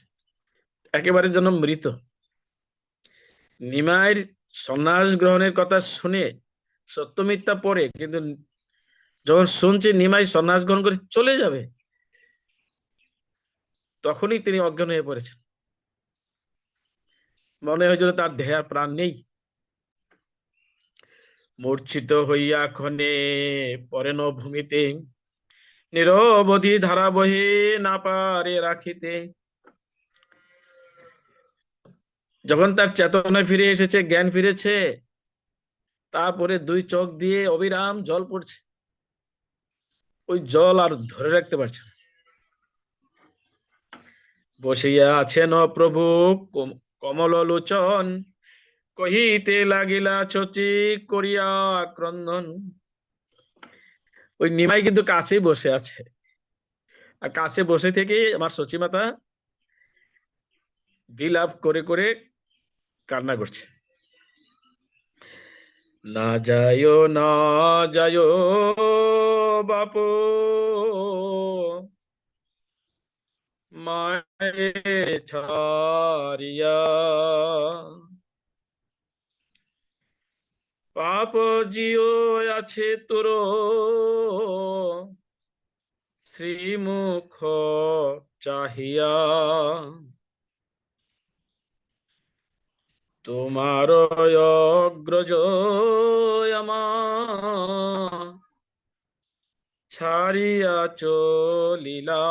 একেবারে যেন মৃত। নিমাইয়ের সন্ন্যাস গ্রহণের কথা শুনে সত্য মিথ্যা পড়ে, কিন্তু যখন শুনছে নিমাই সন্ন্যাস গ্রহণ করে চলে যাবে, তখনই তিনি অজ্ঞান হয়ে পড়েছেন। মনে হয়েছিল তার দেহে আর প্রাণ নেই। মূর্ছিত হইয়া ক্ষণে পড়েন ভূমিতে, নিরবধি ধারা বহে না পারে রাখিতে। যখন তার চেতনা ফিরে এসেছে, জ্ঞান ফিরেছে, তারপরে দুই চোখ দিয়ে অবিরাম জল পড়ছে, ওই জল আর ধরে রাখতে পারছে না। বসিয়া আছেন প্রভু কমল লোচন, কহিতে লাগিলা চচি করিয়া ক্রন্দন। ওই নিমাই কিন্তু কাছেই বসে আছে, আর কাছে বসে থেকে আমার সচিমাতা বিলাপ করে করে কান্না করছে। না যায় না যায় বাপ, মায়ে ছাড়িয়া, পাপ জিও আছে তোর শ্রীমুখ চাহিয়া, তোমার অগ্রজ আমার ছাড়িয়া চলিলা,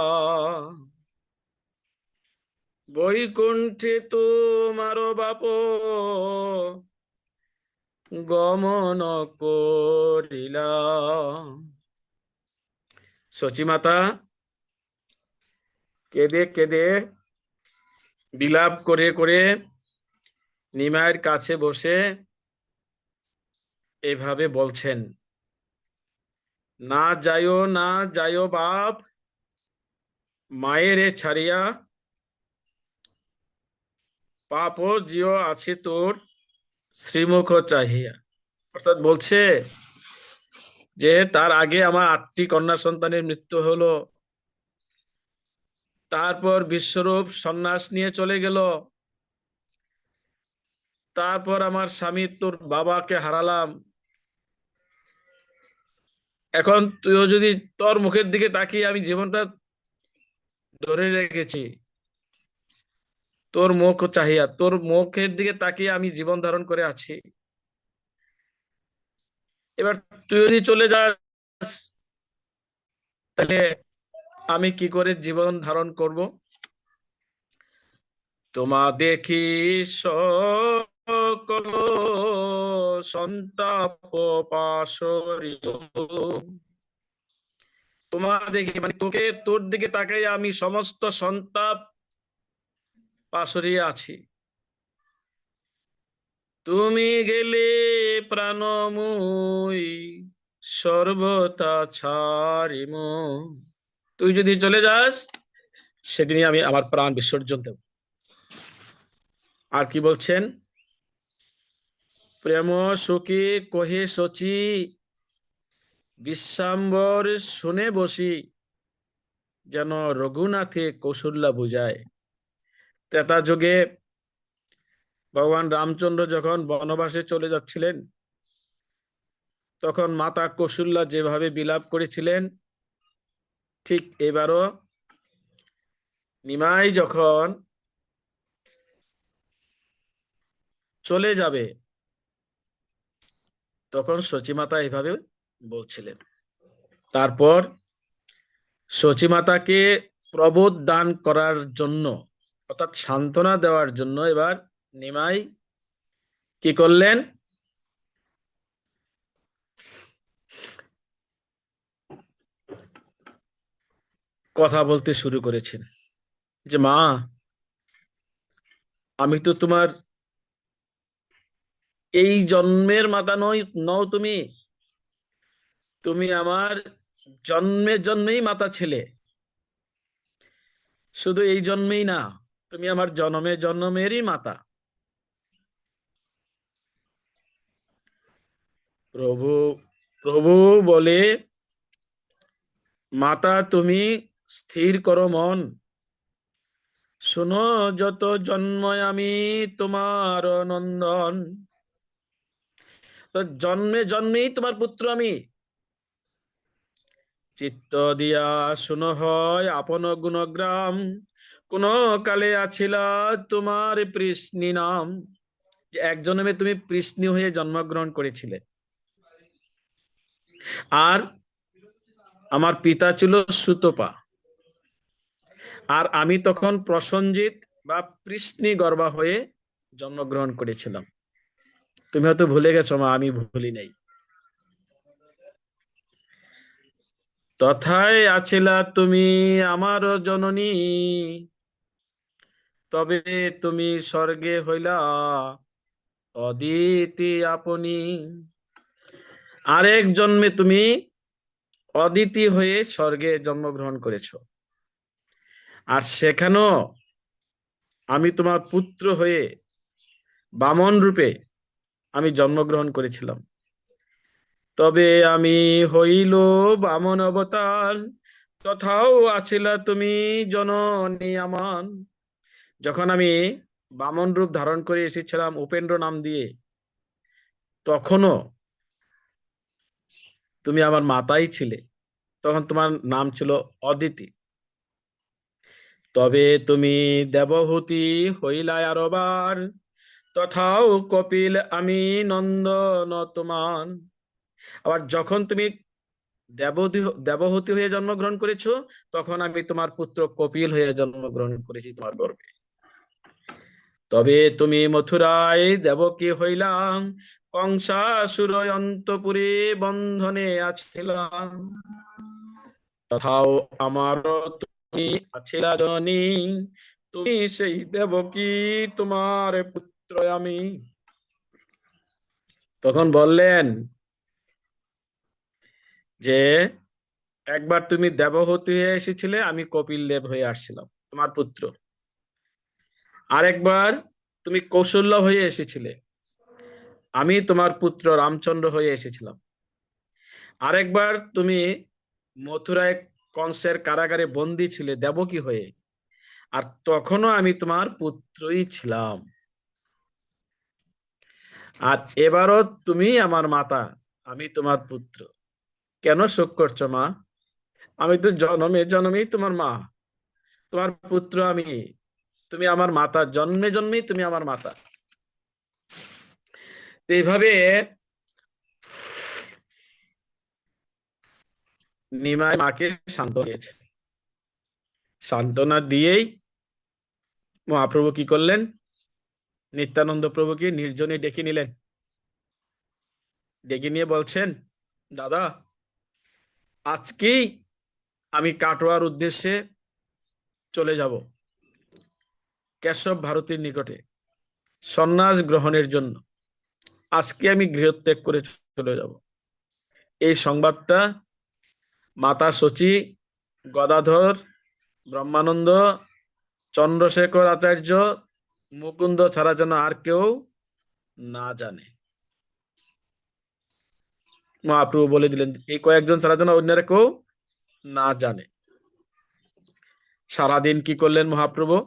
বৈকুণ্ঠে তোমার বাপ গমন করিলা। সচিমাতা কেঁদে কেঁদে বিলাপ করে করে নিমাইয়ের কাছে বসে এভাবে বলছেন, না যায়ও না যায়ও বাপ, মায়েরে ছাড়িয়া, পাপ জিও আছে তোর শ্রীমুখ চাহিয়া। অর্থাৎ বলছে যে তার আগে আমার 8টি কন্যা সন্তানের মৃত্যু হলো, তারপর বিশ্বরূপ সন্ন্যাস নিয়ে চলে গেল, তারপর আমার স্বামী তোর বাবাকে হারালাম, এখন তুইও যদি তোর মুখের দিকে তাকিয়ে আমি জীবনটা ধরে রেখেছি, তোর মুখ চাহিয়া, তোর মুখের দিকে তাকিয়ে আমি জীবন ধারণ করে আছি, এবার তুই যদি চলে যাস তাহলে আমি কি করে জীবন ধারণ করব? তোমা দেখি সকল সন্তাপ পাশরিত, তোমা দেখি মানে তোকে, তোর দিকে তাকাই আমি সমস্ত সন্তাপ পাশরিয়ে আছি। তুমি গেলে প্রাণময় সর্বতা ছাড়িম, তুই যদি চলে যাস সেদিনই আমি আমার প্রাণ বিসর্জন দেব। আর কি বলছেন, প্রেম সুখী কহে সচি, বিশ্বাম্বর শুনে বসি, যেন রঘুনাথে কৌশল্যা বুঝায়। ত্রেতা যুগে ভগবান রামচন্দ্র যখন বনবাসে চলে যাচ্ছিলেন, তখন মাতা কৌশল্যা যেভাবে বিলাপ করেছিলেন, ঠিক এবারও নিমাই যখন চলে যাবে তখন সচিমাতা এভাবে বলছিলেন। তারপর সচিমাতাকে প্রবোধ দান করার জন্য, অর্থাৎ সান্ত্বনা দেওয়ার জন্য এবার নিমাই কি করলেন, কথা বলতে শুরু করেছেন যে মা, আমি তো তোমার এই জন্মের মাতা নও তুমি, তুমি আমার জন্মে জন্মেই মাতা ছেলে, শুধু এই জন্মেই না, তুমি আমার জন্মে জন্মেরই মাতা। প্রভু প্রভু বলে, মাতা তুমি স্থির করো মন, শোনো যত জন্ম আমি তোমার নন্দন, তো জন্মে জন্মেই তোমার পুত্র আমি, চিত্ত দিয়া শুনো হয় আপন গুণগ্রাম, কোন কালে আছিলা তোমার কৃষ্ণী নাম, যে এক জন্মে তুমি কৃষ্ণী হয়ে জন্মগ্রহণ করেছিলে, আর আমার পিতা ছিল সুতপা, আর আমি তখন প্রসঞ্জিত বা কৃষ্ণী গর্ভা হয়ে জন্মগ্রহণ করেছিলাম। তুমি হয়তো ভুলে গেছো মা, আমি ভুলি নাই। তথায় আছিলা তুমি আমার জননী, তবে তুমি স্বর্গে হইলা অদিতি আপনি। আরেক জন্মে তুমি অদিতি হয়ে স্বর্গে জন্মগ্রহণ করেছো, আর সেখানেও আমি তোমার পুত্র হয়ে বামন রূপে আমি জন্মগ্রহণ করেছিলাম। তবে আমি হইল বামন অবতার, তথাও আছিলা তুমি জননী আমার। যখন আমি বামন রূপ ধারণ করে এসেছিলাম উপেন্দ্র নাম দিয়ে, তখনও তুমি আমার মাতাই ছিলে, তখন তোমার নাম ছিল অদিতি। তবে তুমি দেবহূতি হইলা আরবার, তথাও কপিল আমি নন্দন তোমার। আবার যখন তুমি দেবহূতি হয়ে জন্মগ্রহণ করেছো, তখন আমি তোমার পুত্র কপিল হয়ে জন্মগ্রহণ করেছি তোমার গর্ভে। তবে তুমি মথুরায় দেবকী হইলাম, কংসাসুর অন্তপুরে বন্ধনে আছিলাম। তথাও আমার তুমি আছিলা জননী, তুমি সেই দেবকী, তোমার পুত্র আমি। তখন বললেন যে একবার তুমি দেবহূতি হয়ে এসেছিলে, আমি কপিল দেব হয়ে আসছিলাম তোমার পুত্র। আরেকবার তুমি কৌশল্য হয়ে এসেছিলে, আমি তোমার পুত্র রামচন্দ্র হয়ে এসেছিলাম। আরেকবার তুমি মথুরায় কংসের কারাগারে বন্দী ছিলে দেবকী হয়ে, আর তখনও আমি তোমার পুত্রই ছিলাম। আর এবারও তুমি আমার মাতা, আমি তোমার পুত্র। কেন শোক করছো মা? আমি তো জনমে জনমেই তোমার মা, তোমার পুত্র আমি। তুমি আমার মাতা, জন্মে জন্মেই তুমি আমার মাতা। তো এইভাবে নিমাই মাকে সান্ত্বনা দিয়েছে। সান্ত্বনা দিয়েই মহাপ্রভু কি করলেন? নিত্যানন্দ প্রভুকে নির্জনে ডেকে নিলেন। ডেকে নিয়ে বলছেন, দাদা, আজকেই আমি কাটোয়ার উদ্দেশ্যে চলে যাব কেশব ভারতীর নিকটে সন্ন্যাস গ্রহণের জন্য। আজকে আমি গৃহত্যাগ করে চলে যাব। এই সংবাদটা মাতা শচী, গদাধর, ব্রহ্মানন্দ, চন্দ্রশেখর আচার্য, মুকুন্দ ছাড়া যেন আর কেউ না জানে। মহাপ্রভু বলে দিলেন এই কয়েকজন ছাড়া যেন অন্যরা কেউ না জানে। সারাদিন কি করলেন মহাপ্রভু?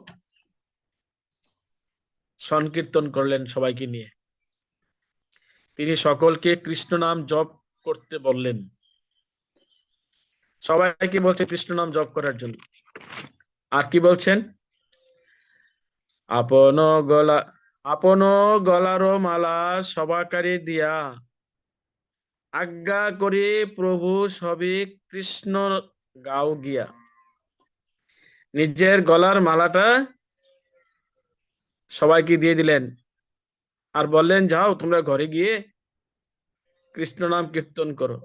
সংকীর্তন করলেন সবাইকে নিয়ে। তিনি সকলকে কৃষ্ণ নাম জপ করতে বললেন। সবাইকে বলছে কৃষ্ণ নাম জপ করার জন্য। আর কি বলছেন? আপন গলা আপন গলার মালা সবাকারে দিয়া, আজ্ঞা করে প্রভু সবে কৃষ্ণ গাও গিয়া। নিজের গলার মালাটা সবাইকে দিয়ে দিলেন, আর বললেন যাও তোমরা ঘরে গিয়ে কৃষ্ণ নাম কীর্তন করো।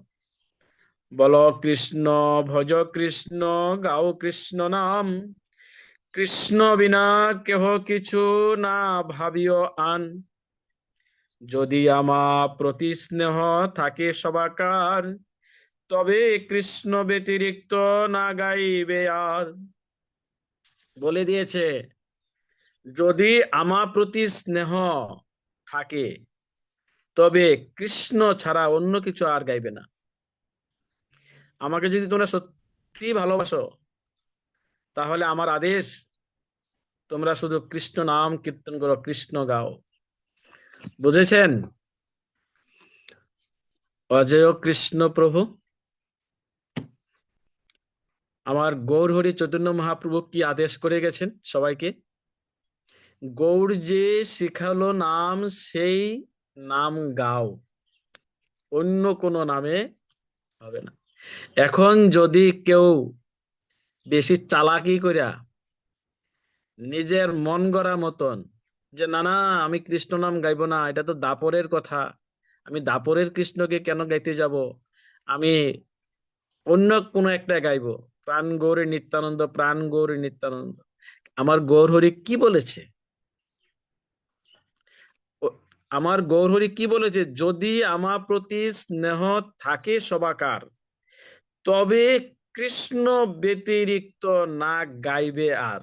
বলো কৃষ্ণ, ভজ কৃষ্ণ, গাও কৃষ্ণ নাম, কৃষ্ণ বিনা কেহ কিছু না ভাবিও আন। যদি আমা প্রতি স্নেহ থাকে সবাকার, তবে কৃষ্ণ ব্যতিরিক্ত না গাইবে আর। বলে দিয়েছে, যদি আমা প্রতি স্নেহ থাকে, তবে কৃষ্ণ ছাড়া অন্য কিছু আর গাইবে না। আমাকে যদি তোমরা সত্যি ভালোবাসো, তাহলে আমার আদেশ, তোমরা শুধু কৃষ্ণ নাম কীর্তন করো, কৃষ্ণ গাও। বুঝেছেন? অজয় কৃষ্ণ প্রভু। আমার গৌর হরি চৈতন্য মহাপ্রভু কি আদেশ করে গেছেন সবাইকে? গৌর যে শিখালো নাম, সেই নাম গাও, অন্য কোনো নামে হবে না। এখন যদি কেউ বেশি চালাকি কইরা নিজের মন গড়া মতন যে না না, আমি কৃষ্ণ নাম গাইবো না, এটা তো দাপরের কথা, আমি দাপরের কৃষ্ণকে কেন গাইতে যাব, আমি অন্য কোনো একটা গাইবো, প্রাণ গৌরী নিত্যানন্দ, প্রাণ গৌরী নিত্যানন্দ। আমার গৌরহরি কি বলেছে? আমার গৌরহরি কি বলেছে? যদি আমার প্রতি স্নেহ থাকে সবাকার, তবে কৃষ্ণ ব্যতিরিক্ত না গাইবে আর।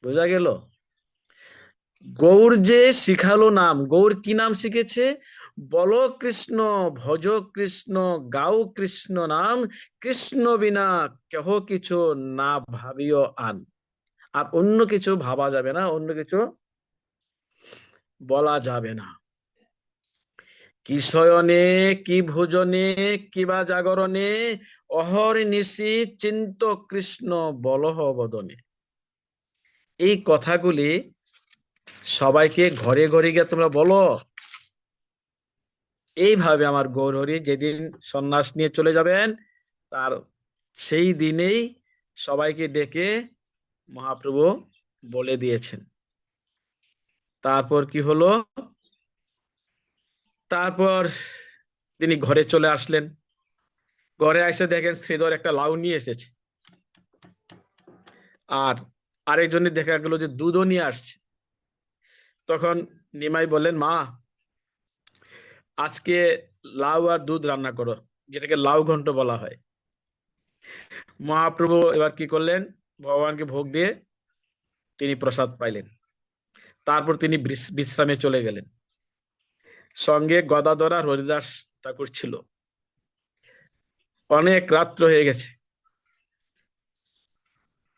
বোঝা গেল? গৌর যে শিখালো নাম, গৌর কি নাম শিখেছে? বলো কৃষ্ণ, ভজ কৃষ্ণ, গাও কৃষ্ণ নাম, কৃষ্ণ বিনা কেহ কিছু না ভাবিও আন। আর অন্য কিছু ভাবা যাবে না, অন্য কিছু বলা যাবে না। কি শয়নে, কি ভোজনে, কিবা জাগরণে, অহর্নিশি চিন্ত কৃষ্ণ বলহ বদনে। এই কথাগুলি সবাইকে ঘরে ঘরে গিয়ে তোমরা বলো। এইভাবে আমার গৌরহরি যেদিন সন্ন্যাস নিয়ে চলে যাবেন, তার সেই দিনেই সবাইকে ডেকে মহাপ্রভু বলে দিয়েছেন। তারপর কি হলো? তারপর তিনি ঘরে চলে আসলেন। ঘরে এসে দেখেন শ্রীধর একটা লাউ নিয়ে এসেছে, আর আরেকজনের দেখা গেল যে দুধও নিয়ে আসছে। তখন নিমাই বললেন, মা, আজকে লাউ আর দুধ রান্না করো, যেটাকে লাউ ঘন্ট বলা হয়। মহাপ্রভু এবার কি করলেন? ভগবানকে ভোগ দিয়ে তিনি প্রসাদ পাইলেন। তারপর তিনি বিশ্রামে চলে গেলেন। সঙ্গে গদাধর আর হরিদাস ঠাকুর ছিল। অনেক রাত্র হয়ে গেছে,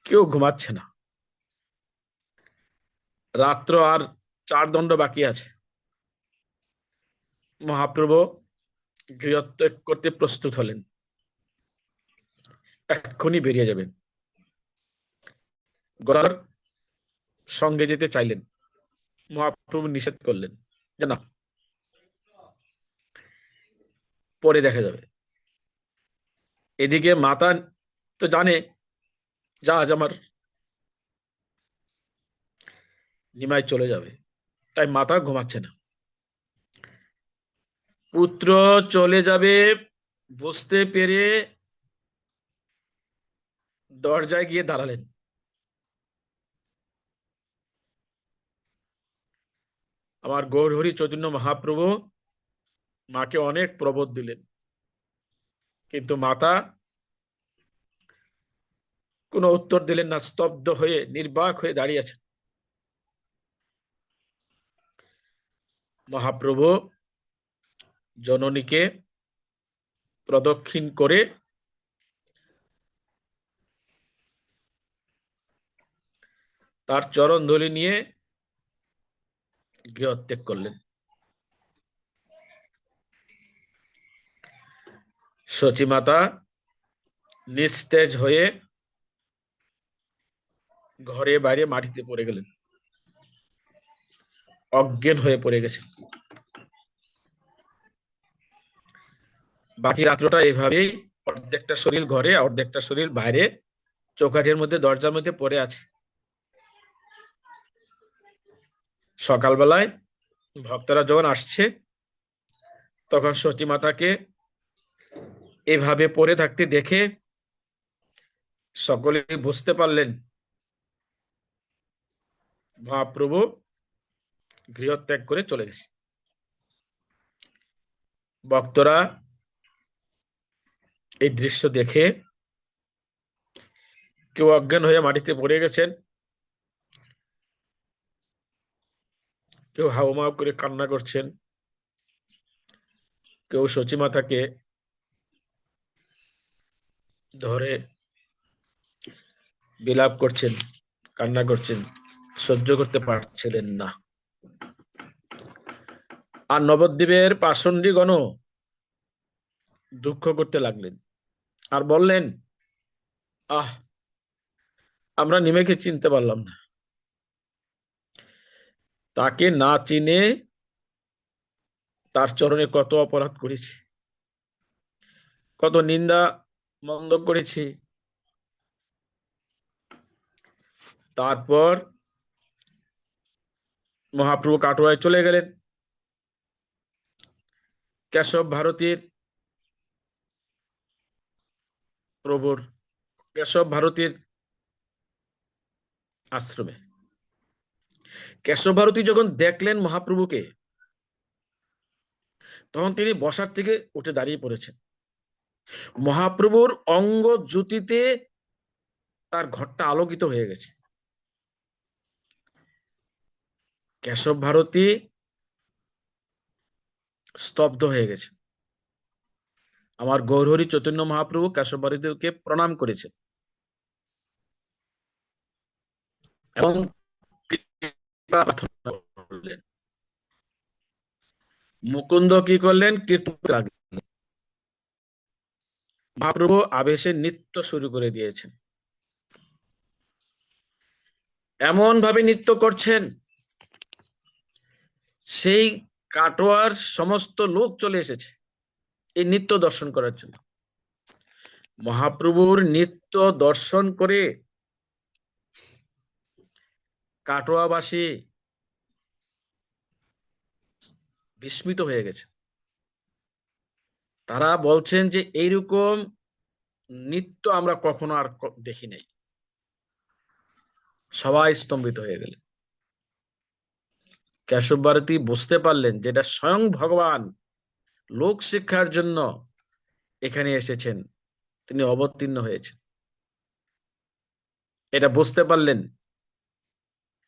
কেউ ঘুমাচ্ছে না। রাত্র আর 4 দণ্ড বাকি আছে। মহাপ্রভু গৃহত্যাগ করতে প্রস্তুত হলেন, এক্ষুনি বেরিয়ে যাবেন। গদাধর সঙ্গে যেতে চাইলেন, মহাপ্রভু নিষেধ করলেন যে না, পরে দেখা যাবে। এদিকে মাতা তো জানে যা আজ আমার নিমাই চলে যাবে, তাই মাতা ঘুমাচ্ছে না। পুত্র চলে যাবে বুঝতে পেরে দরজায় গিয়ে দাঁড়ালেন। আমার গৌরহরি চৈতন্য মহাপ্রভু মাকে অনেক প্রবোধ দিলেন, কিন্তু মাতা কোনো উত্তর দিলেন না, স্তব্ধ হয়ে নির্বাক হয়ে দাঁড়িয়ে আছেন। মহাপ্রভু জননীকে প্রদক্ষিণ করে তার চরণ ধুলি নিয়ে গৃহত্যাগ করলেন। সচিমাতা নিস্তেজ হয়ে ঘরে বাইরে মাটিতে পড়ে গেলেন, অজ্ঞান হয়ে পড়ে গেছেন। বাকি রাত্রটা এভাবেই, অর্ধেকটা শরীর ঘরে, অর্ধেকটা শরীর বাইরে, চৌকাঠের মধ্যে, দরজার মধ্যে পড়ে আছে। সকালবেলায় ভক্তরা যখন আসছে, তখন সতী মাতাকে এভাবে পড়ে থাকতে দেখে সকলে বুঝতে পারলেন মহাপ্রভু গৃহত্যাগ করে চলে গেছে। ভক্তরা এই দৃশ্য দেখে কেউ অজ্ঞান হয়ে মাটিতে পড়ে গেছেন, কেউ হাউমাউ করে কান্না করছেন, কেউ সচিমাতাকে ধরে বিলাপ করছেন, কান্না করছেন, সহ্য করতে পারছিলেন না। আর নবদ্বীপের পাষণ্ডীগণও দুঃখ করতে লাগলেন, আর বললেন, আহ, আমরা নিমেকে চিনতে পারলাম না, তাকে না চিনে তার চরণে কত অপরাধ করেছি, কত নিন্দা মন্দ করেছি। তারপর মহাপ্রভু কাটোয়ায় চলে গেলেন। কেশব ভারতীর প্রভুর কেশব ভারতীর আশ্রমে কেশব ভারতী যখন দেখলেন মহাপ্রভুকে, তখন তিনি বসার থেকে উঠে দাঁড়িয়ে পড়েছেন। মহাপ্রভুর অঙ্গ জ্যোতিতে তার ঘরটা আলোকিত হয়ে গেছে। কেশব ভারতী স্তব্ধ হয়ে গেছে। আমার গৌরহরি চৈতন্য মহাপ্রভু কেশব ভারতীকে প্রণাম করেছেন এবং কৃপা প্রার্থনা করলেন। মুকুন্দ কি করলেন? কীর্তন করতে লাগলেন। মহাপ্রভু আবেশে নৃত্য শুরু করে দিয়েছেন। এমন ভাবে নৃত্য করছেন, সেই কাটোয়ার সমস্ত লোক চলে এসেছে এই নৃত্য দর্শন করার জন্য। মহাপ্রভুর নৃত্য দর্শন করে কাটোয়াবাসী বিস্মিত হয়ে গেছে। তারা বলছেন যে এইরকম নৃত্য আমরা কখনো আর দেখি নাই। সবাই স্তম্ভিত হয়ে গেলেন। কেশব ভারতী বুঝতে পারলেন যেটা স্বয়ং ভগবান লোক শিক্ষার জন্য এখানে এসেছেন, তিনি অবতীর্ণ হয়েছেন। এটা বুঝতে পারলেন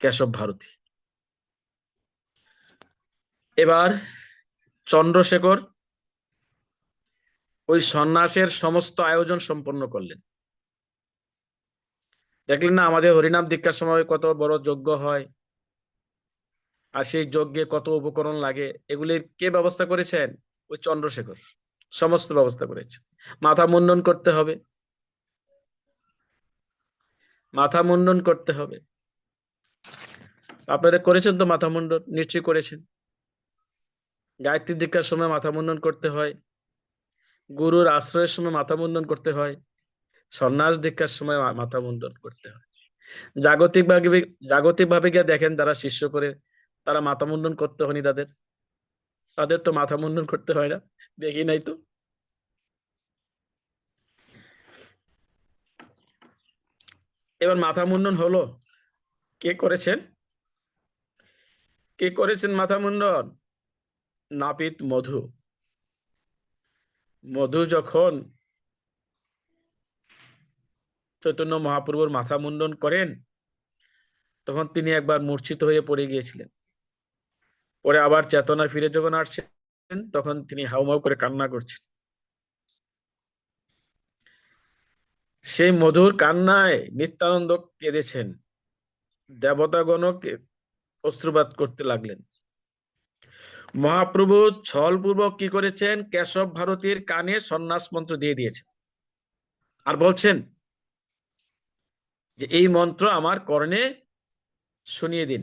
কেশব ভারতী। এবার চন্দ্রশেখর ওই সন্ন্যাসের সমস্ত আয়োজন সম্পন্ন করলেন। দেখলেন না আমাদের হরিনাম দীক্ষার সময় কত বড় যজ্ঞ হয়, আর সেই যজ্ঞে কত উপকরণ লাগে, এগুলির কে ব্যবস্থা করেছেন? ওই চন্দ্রশেখর সমস্ত ব্যবস্থা করেছেন। মাথা মুন্ডন করতে হবে, মাথা মুন্ডন করতে হবে। আপনারা করেছেন তো মাথা মুন্ডন? নিশ্চয়ই করেছেন। গায়ত্রী দীক্ষার সময় মাথা মুন্ডন করতে হয়, গুরুর আশ্রয়ের সময় মাথা মুন্ডন করতে হয়, সন্ন্যাস দীক্ষার সময় মাথা মুন্ডন করতে হয়। জাগতিক ভাবে গিয়ে দেখেন, যারা শিষ্য করে তারা মাথা মুন্ডন করতে হয়নি, তাদের তাদের তো মাথা মুন্ডন করতে হয় না, দেখি নাই তো। এবার মাথা মুন্ডন হলো। কে করেছেন? কে করেছেন মাথা মুন্ডন? নাপিত মধু। মধু যখন চৈতন্য মহাপ্রভুর মাথা মুন্ডন করেন, তখন তিনি একবার মূর্ছিত হয়ে পড়ে গিয়েছিলেন। পরে আবার চেতনা ফিরে যখন আসছেন, তখন তিনি হাউমাউ করে কান্না করছেন। সেই মধুর কান্নায় নিত্যানন্দ কেঁদেছেন, দেবতাগণকে অশ্রুপাত করতে লাগলেন। মহাপ্রভু ছলপূর্বক কি করেছেন? কেশব ভারতীর কানে সন্ন্যাস মন্ত্র দিয়ে দিয়েছেন, আর বলছেন যে এই মন্ত্র আমার কর্ণে শুনিয়ে দিন।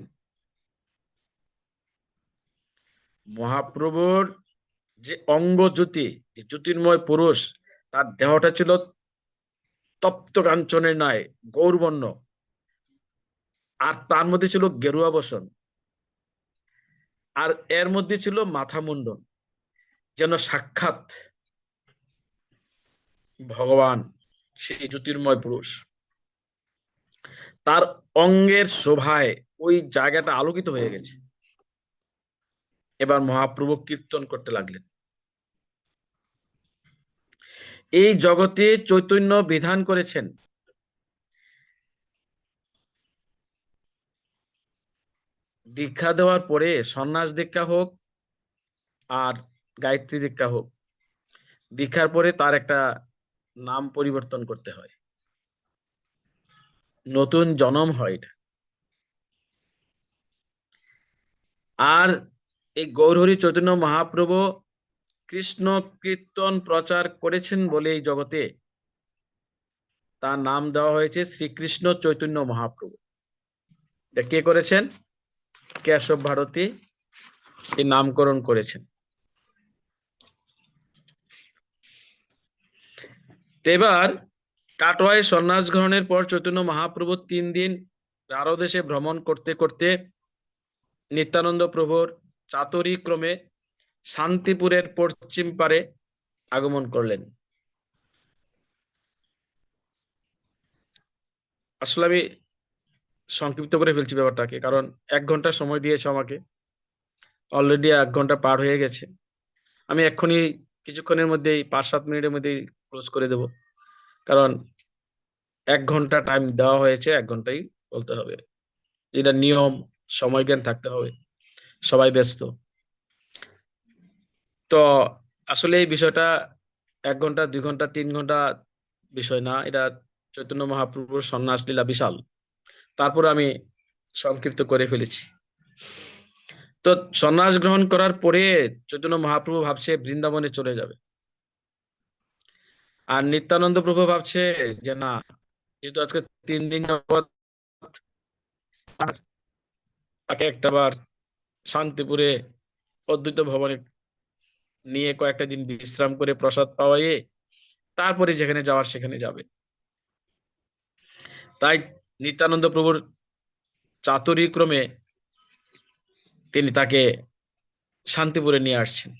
মহাপ্রভুর যে অঙ্গ জ্যোতি, যে জ্যোতির্ময় পুরুষ, তার দেহটা ছিল তপ্ত কাঞ্চনের ন্যায় গৌরবর্ণ, আর তার মধ্যে ছিল গেরুয়া বসন, আর এর মধ্যে ছিল মাথা মুন্ডন, যেন সাক্ষাৎ ভগবান, সেই জ্যোতির্ময় পুরুষ। তার অঙ্গের শোভায় ওই জায়গাটা আলোকিত হয়ে গেছে। এবার মহাপ্রভু কীর্তন করতে লাগলেন, এই জগতে চৈতন্য বিধান করেছেন দীক্ষা দেওয়ার পরে, সন্ন্যাস দীক্ষা হোক আর গায়ত্রী দীক্ষা হোক, দীক্ষার পরে তার একটা নাম পরিবর্তন করতে হয়, নতুন জন্ম হয় এটা। আর এই গৌরহরি চৈতন্য মহাপ্রভু কৃষ্ণ কীর্তন প্রচার করেছেন বলে এই জগতে তার নাম দেওয়া হয়েছে শ্রীকৃষ্ণ চৈতন্য মহাপ্রভু। এটা কে করেছেন? কেশব ভারতী এই নামকরণ করেছেন। এবার কাটোয়ায় সন্ন্যাস গ্রহণের পর চৈতন্য মহাপ্রভু 3 দিন আরো দেশে ভ্রমণ করতে করতে নিত্যানন্দ প্রভুর চাতুরী ক্রমে শান্তিপুরের পশ্চিম পারে আগমন করলেন। আসলে আমি সংক্ষিপ্ত করে ফেলছি ব্যাপারটাকে, কারণ 1 ঘন্টা সময় দিয়েছে আমাকে, অলরেডি 1 ঘন্টা পার হয়ে গেছে। আমি এক্ষুনি কিছুক্ষণের মধ্যেই 5-7 মিনিটের মধ্যেই ক্লোজ করে দেব, কারণ 1 ঘন্টা টাইম দেওয়া হয়েছে, 1 ঘন্টাই বলতে হবে, যেটা নিয়ম। সময় জ্ঞান থাকতে হবে, সবাই ব্যস্ত। তো আসলে এই বিষয়টা 1 ঘন্টা, 2 ঘন্টা, 3 ঘন্টা বিষয় না, এটা চৈতন্য মহাপ্রভুর সন্ন্যাস লীলা বিশাল। তারপর আমি সংক্ষিপ্ত করে ফেলেছি। তো সন্ন্যাস গ্রহণ করার পরে চৈতন্য মহাপ্রভু ভাবছে বৃন্দাবনে চলে যাবে, আর নিত্যানন্দ প্রভু ভাবছে যে না, যেহেতু আজকে 3 দিন যাবত তাকে একটাবার শান্তিপুরে অদ্বৈত ভবনে নিয়ে কয়েকটা দিন বিশ্রাম করে প্রসাদ পাওয়াইয়ে তারপরে যেখানে যাওয়ার সেখানে যাবে। তাই নিত্যানন্দ প্রভুর চাতুরী ক্রমে তিনি তাকে শান্তিপুরে নিয়ে আসছেন।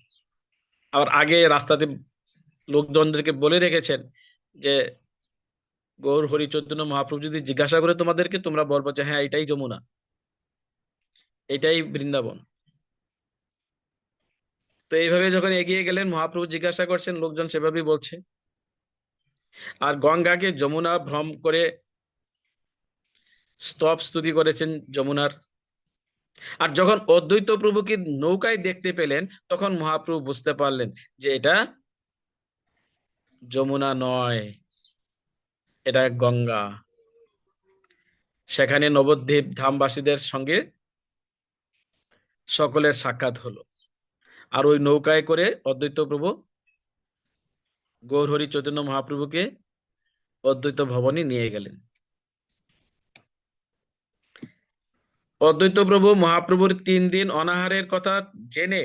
আবার আগে রাস্তাতে লোকজনদেরকে বলে রেখেছেন যে গৌর হরি চৈতন্য মহাপ্রভু যদি জিজ্ঞাসা করে তোমাদেরকে, তোমরা বলবো যে হ্যাঁ, এটাই যমুনা, এটাই বৃন্দাবন। তো এইভাবে যখন এগিয়ে গেলেন, মহাপ্রভু জিজ্ঞাসা করছেন, লোকজন সেভাবেই বলছে। আর গঙ্গাকে যমুনা ভ্রম করে স্তব স্তুতি করেছেন যমুনার। আর যখন অদ্বৈত প্রভুকে নৌকায় দেখতে পেলেন, তখন মহাপ্রভু বুঝতে পারলেন যে এটা যমুনা নয়, এটা গঙ্গা। সেখানে নবদ্বীপ ধামবাসীদের সঙ্গে সকলের সাক্ষাৎ হলো। আর ওই নৌকায় করে অদ্বৈত প্রভু গৌরহরি চৈতন্য মহাপ্রভুকে অদ্বৈত ভবনে নিয়ে গেলেন। অদ্বৈত প্রভু মহাপ্রভুর 3 দিন অনাহারের কথা জেনে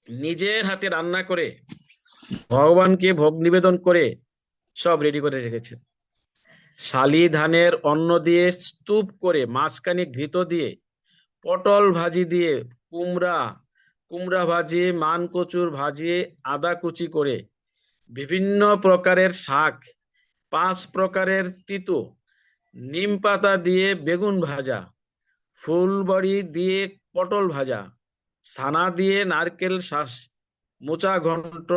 নিজের হাতে রান্না করে ভগবানকে ভোগ নিবেদন করে সব রেডি করে রেখেছেন। শালি ধানের অন্ন দিয়ে স্তূপ করে, মাঝখানে ঘৃত দিয়ে, পটল ভাজি দিয়ে, কুমড়া কুমড়া ভাজি, মান কচুর ভাজি, আদা কুচি করে, বিভিন্ন প্রকারের শাক, 5 প্রকারের তিতো, নিম পাতা দিয়ে বেগুন ভাজা, ফুলবড়ি দিয়ে পটল ভাজা, ছানা দিয়ে নারকেল শ্বাস, মোচা ঘন্ট,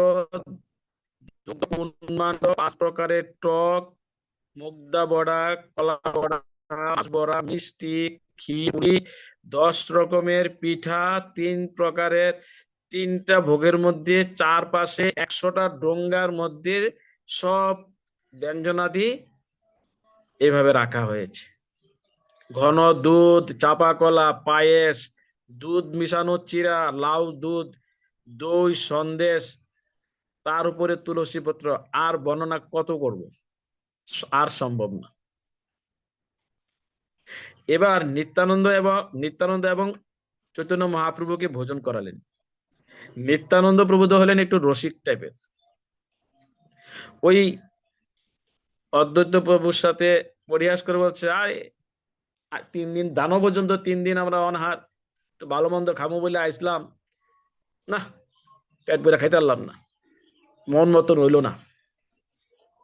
5 প্রকারের টক, মুগদা বড়া, কলা বড়া, মাছ বড়া, মিষ্টি, ক্ষীর, 10 রকমের পিঠা, 3 প্রকারের 3টা ভোগের মধ্যে চারপাশে 100টা ডোঙ্গার মধ্যে সব ব্যঞ্জনাদি এভাবে রাখা হয়েছে। ঘন দুধ, চাপা কলা, পায়েস, দুধ মিশানো চিরা, লাউ দুধ, দই, সন্দেশ, তার উপরে তুলসী পত্র। আর বর্ণনা কত করব, আর সম্ভব না। এবার নিত্যানন্দ এবং চৈতন্য মহাপ্রভুকে ভোজন করালেন। নিত্যানন্দ প্রভু তো হলেন একটু রসিক টাইপের, ওই অদ্বৈত প্রভুর সাথে পরিহাস করে বলছে, আরে 3 দিন দানো পর্যন্ত, 3 দিন আমরা অনাহার, তো ভালো মন্দ খাবো বলে আইসলাম, না পেট ভরে খাইতে পারলাম না, মন মতন হইলো না,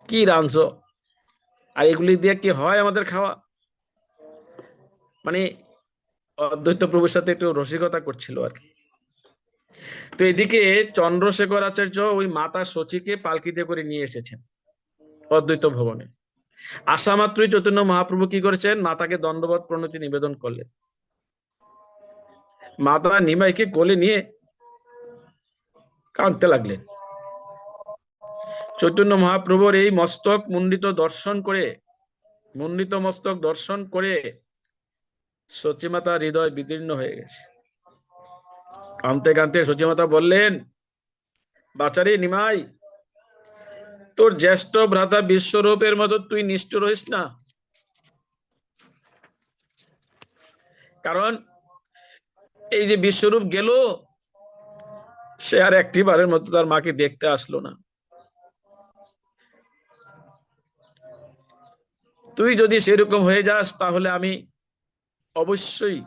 কি রাঁধছো, আর এগুলি দিয়ে কি হয় আমাদের খাওয়া। মানে অদ্বৈত প্রভুর সাথে একটু রসিকতা করছিল আর কি। তো এদিকে চন্দ্রশেখর আচার্য ওই মাতা সচিকে পালকিতে করে নিয়ে এসেছেন অদ্বৈত ভবনে। আসা মাত্রই চৈতন্য মহাপ্রভু কি করেছেন, মাতাকে দণ্ডবত প্রণতি নিবেদন করলেন। মাতা নিমাইকে কোলে নিয়ে কাঁদতে লাগলেন। চৈতন্য মহাপ্রভুর এই মুন্ডিত মস্তক দর্শন করে সচিমাতা হৃদয় বিদীর্ণ হয়ে গেছে। কাঁদতে কাঁদতে সচিমাতা বললেন, বাচারি নিমাই, তোর জ্যেষ্ঠ ভ্রাতা বিশ্বরূপের মতো তুই নিষ্ঠুর হইস না। কারণ এই যে বিশ্বরূপ গেল, সে আর একটিবারের মতো তার মাকে দেখতে আসলো না। তুই যদি সেরকম হয়ে যাস, তাহলে আমি অবশ্যই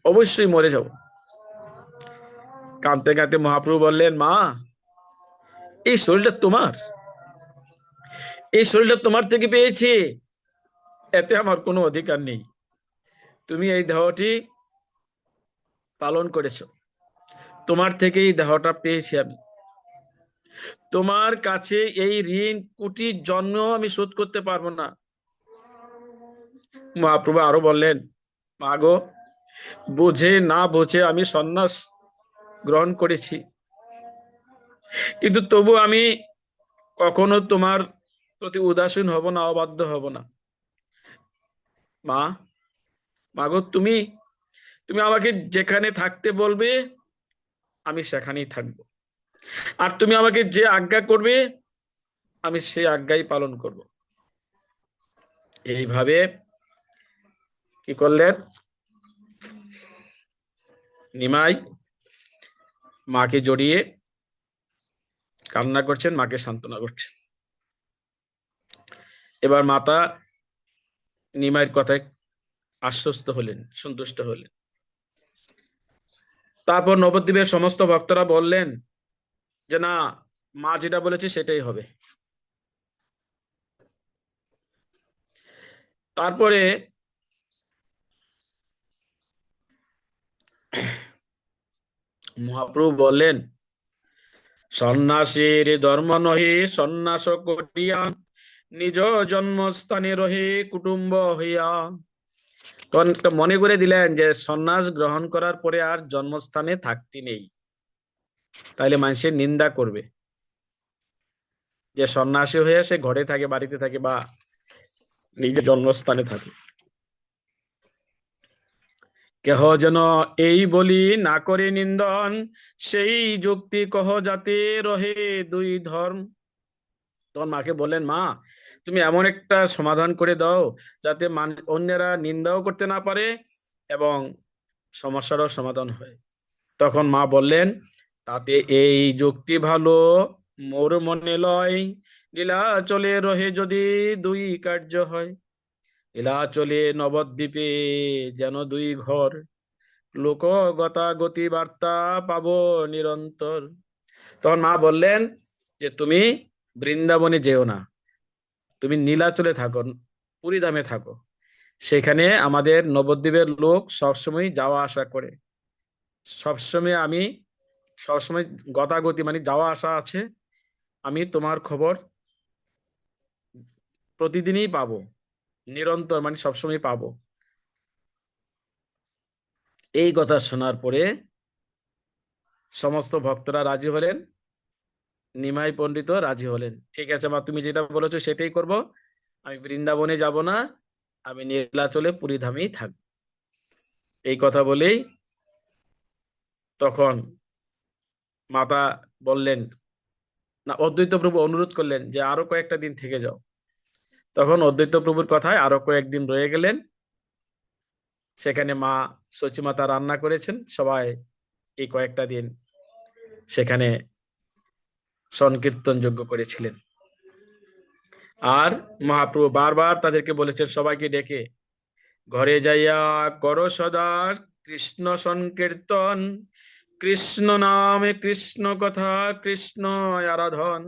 অবশ্যই মরে যাব। কাঁদতে কাঁদতে মহাপ্রভু বললেন, মা, এই শরীরটা তোমার, এই শরীরটা তোমার থেকে পেয়েছি, এতে আমার কোনো অধিকার নেই। তুমি এই দেহটি পালন করেছো, তোমার থেকেই দেহটা পেয়েছি আমি। তোমার কাছে এই ঋণ কোটি জন্মেও আমি শোধ করতে পারবো না। মহাপ্রভু আরো বললেন, মা গো, বুঝে না বুঝে আমি সন্ন্যাস গ্রহণ করেছি, কিন্তু তবু আমি কখনো তোমার প্রতি উদাসীন হব না, অবাধ্য হব না। মা, মা গো, তুমি তুমি আমাকে যেখানে থাকতে বলবে আমি সেখানেই থাকবো, আর তুমি আমাকে যে আজ্ঞা করবে আমি সেই আজ্ঞাই পালন করব। এইভাবে কি করলেন, নিমাই মাকে জড়িয়ে কান্না করছেন, মাকে সান্ত্বনা করছেন। এবার মাতা নিমাইয়ের কথায় আশ্বস্ত হলেন, সন্তুষ্ট হলেন। তারপর নবদ্বীপের সমস্ত ভক্তরা বললেন যে না, মা যেটা বলেছে সেটাই হবে। তারপরে মহাপ্রভু বললেন, সন্ন্যাসীর ধর্ম নহে সন্ন্যাস করিয়া, নিজ জন্মস্থানে রহে কুটুম্ব হইয়া। তখন একটা মনে করে দিলেন যে সন্ন্যাস গ্রহণ করার পরে আর জন্মস্থানে থাকতে নেই, তাইলে মানুষের নিন্দা করবে যে সন্ন্যাসী হয়ে সে ঘরে থাকে, বাড়িতে থাকে, বা নিজের জন্মস্থানে থাকে। কেহ যেন এই বলি না করে নিন্দন, সেই যুক্তি কহ যাতে রহে দুই ধর্ম। তখন মাকে বললেন, মা, তুমি এমন একটা সমাধান করে দাও যাতে অন্যেরা নিন্দাও করতে না পারে এবং সমস্যারও সমাধান হয়। তখন মা বললেন, তাতে এই যুক্তি ভালো, মোর মনে লয়, লীলা চলে রহে যদি দুই কার্য হয়। লীলা চলে নবদ্বীপে যেন দুই ঘর, লোক গতাগতি বার্তা পাবো নিরন্তর। তখন মা বললেন যে তুমি বৃন্দাবনে যেও না, তুমি নীলাচলে থাকো, পুরীধামে থাকো। সেখানে আমাদের নবদ্বীপের লোক সবসময় যাওয়া আসা করে, আমি সবসময় গতাগতি মানে যাওয়া আসা আছে, আমি তোমার খবর প্রতিদিনই পাবো, নিরন্তর মানে সবসময় পাবো। এই কথা শোনার পরে সমস্ত ভক্তরা রাজি হলেন, নিমাই পণ্ডিত রাজি হলেন। ঠিক আছে মা, তুমি যেটা বলেছো সেটাই করব, আমি বৃন্দাবনে যাব না, আমি নীলাচলে পুরীধামেই থাকবো। এই কথা বলেই তখন মাতা বললেন, না, অদ্বৈত প্রভু অনুরোধ করলেন যে আরো কয়েকটা দিন থেকে যাও। তখন অদ্বৈত প্রভুর কথায় আরো কয়েকদিন রয়ে গেলেন। সেখানে মা সচিমাতা রান্না করেছেন, সবাই এই কয়েকটা দিন সেখানে সংকীর্তন যজ্ঞ করেছিলেন। আর মহাপ্রভু বারবার তাদেরকে বলেছেন, সবাইকে ডেকে, ঘরে যাইয়া করো সদা কৃষ্ণ সংকীর্তন, কৃষ্ণ নামে কৃষ্ণ কথা, কৃষ্ণ আরাধন।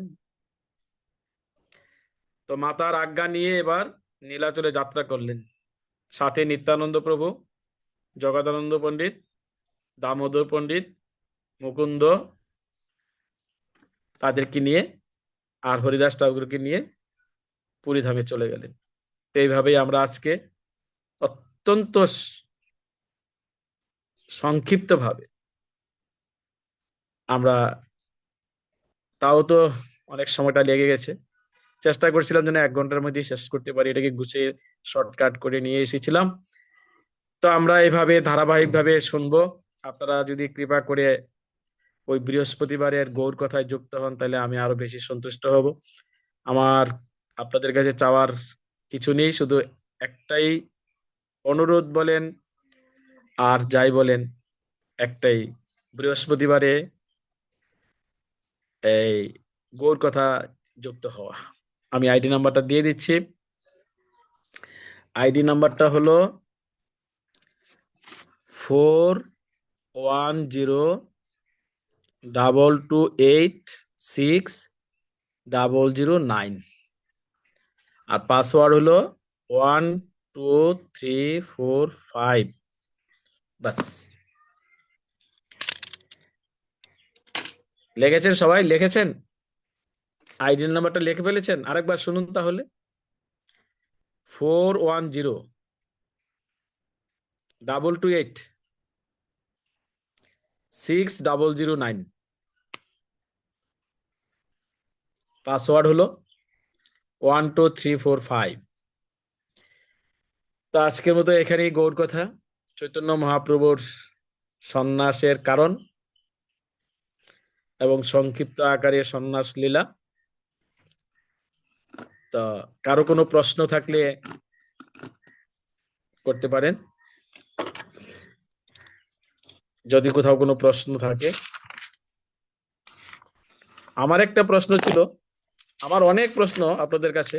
তো মাতার আজ্ঞা নিয়ে এবার নীলাচলে যাত্রা করলেন, সাথে নিত্যানন্দ প্রভু, জগদানন্দ পণ্ডিত, দামোদর পণ্ডিত, মুকুন্দ, তাদেরকে নিয়ে, আর হরিদাস ঠাকুরকে নিয়ে পুরীধামে চলে গেলেন। তো এইভাবেই আমরা আজকে অত্যন্ত সংক্ষিপ্ত ভাবে আমরা, তাও তো অনেক সময়টা লেগে গেছে, চেষ্টা করছিলাম যেন 1 ঘন্টার মধ্যে শেষ করতে পারি, এটাকে গুছিয়ে শর্টকাট করে নিয়ে এসেছিলাম। তো আমরা এইভাবে ধারাবাহিকভাবে শুনবো। আপনারা যদি কৃপা করে ওই বৃহস্পতিবারের গৌর কথায় যুক্ত হন, তাহলে আমি আরো বেশি সন্তুষ্ট হব। আমার আপনাদের কাছে চাওয়ার কিছু নেই, শুধু একটাই অনুরোধ বলেন আর যাই বলেন, একটাই, বৃহস্পতিবারে এই গৌর কথা যুক্ত হওয়া। আমি আইডি নাম্বারটা দিয়ে দিচ্ছি। আইডি নাম্বারটা হলো 41022860009 আর পাসওয়ার্ড হলো 12345। বাস, লিখেছেন? সবাই লিখেছেন? আইডি নাম্বারটা লিখে ফেলেছেন? আরেকবার শুনুন তাহলে। 41022860009। পাসওয়ার্ড হলো 12345। তো আজকের মতো এখানেই গৌর কথা। চৈতন্য মহাপ্রভুর সন্ন্যাসের কারণ এবং সংক্ষিপ্ত আকারে সন্ন্যাস লীলা। তো কারো কোনো প্রশ্ন থাকলে করতে পারেন, যদি কোথাও কোনো প্রশ্ন থাকে। আমার একটা প্রশ্ন ছিল, আমার অনেক প্রশ্ন আপনাদের কাছে,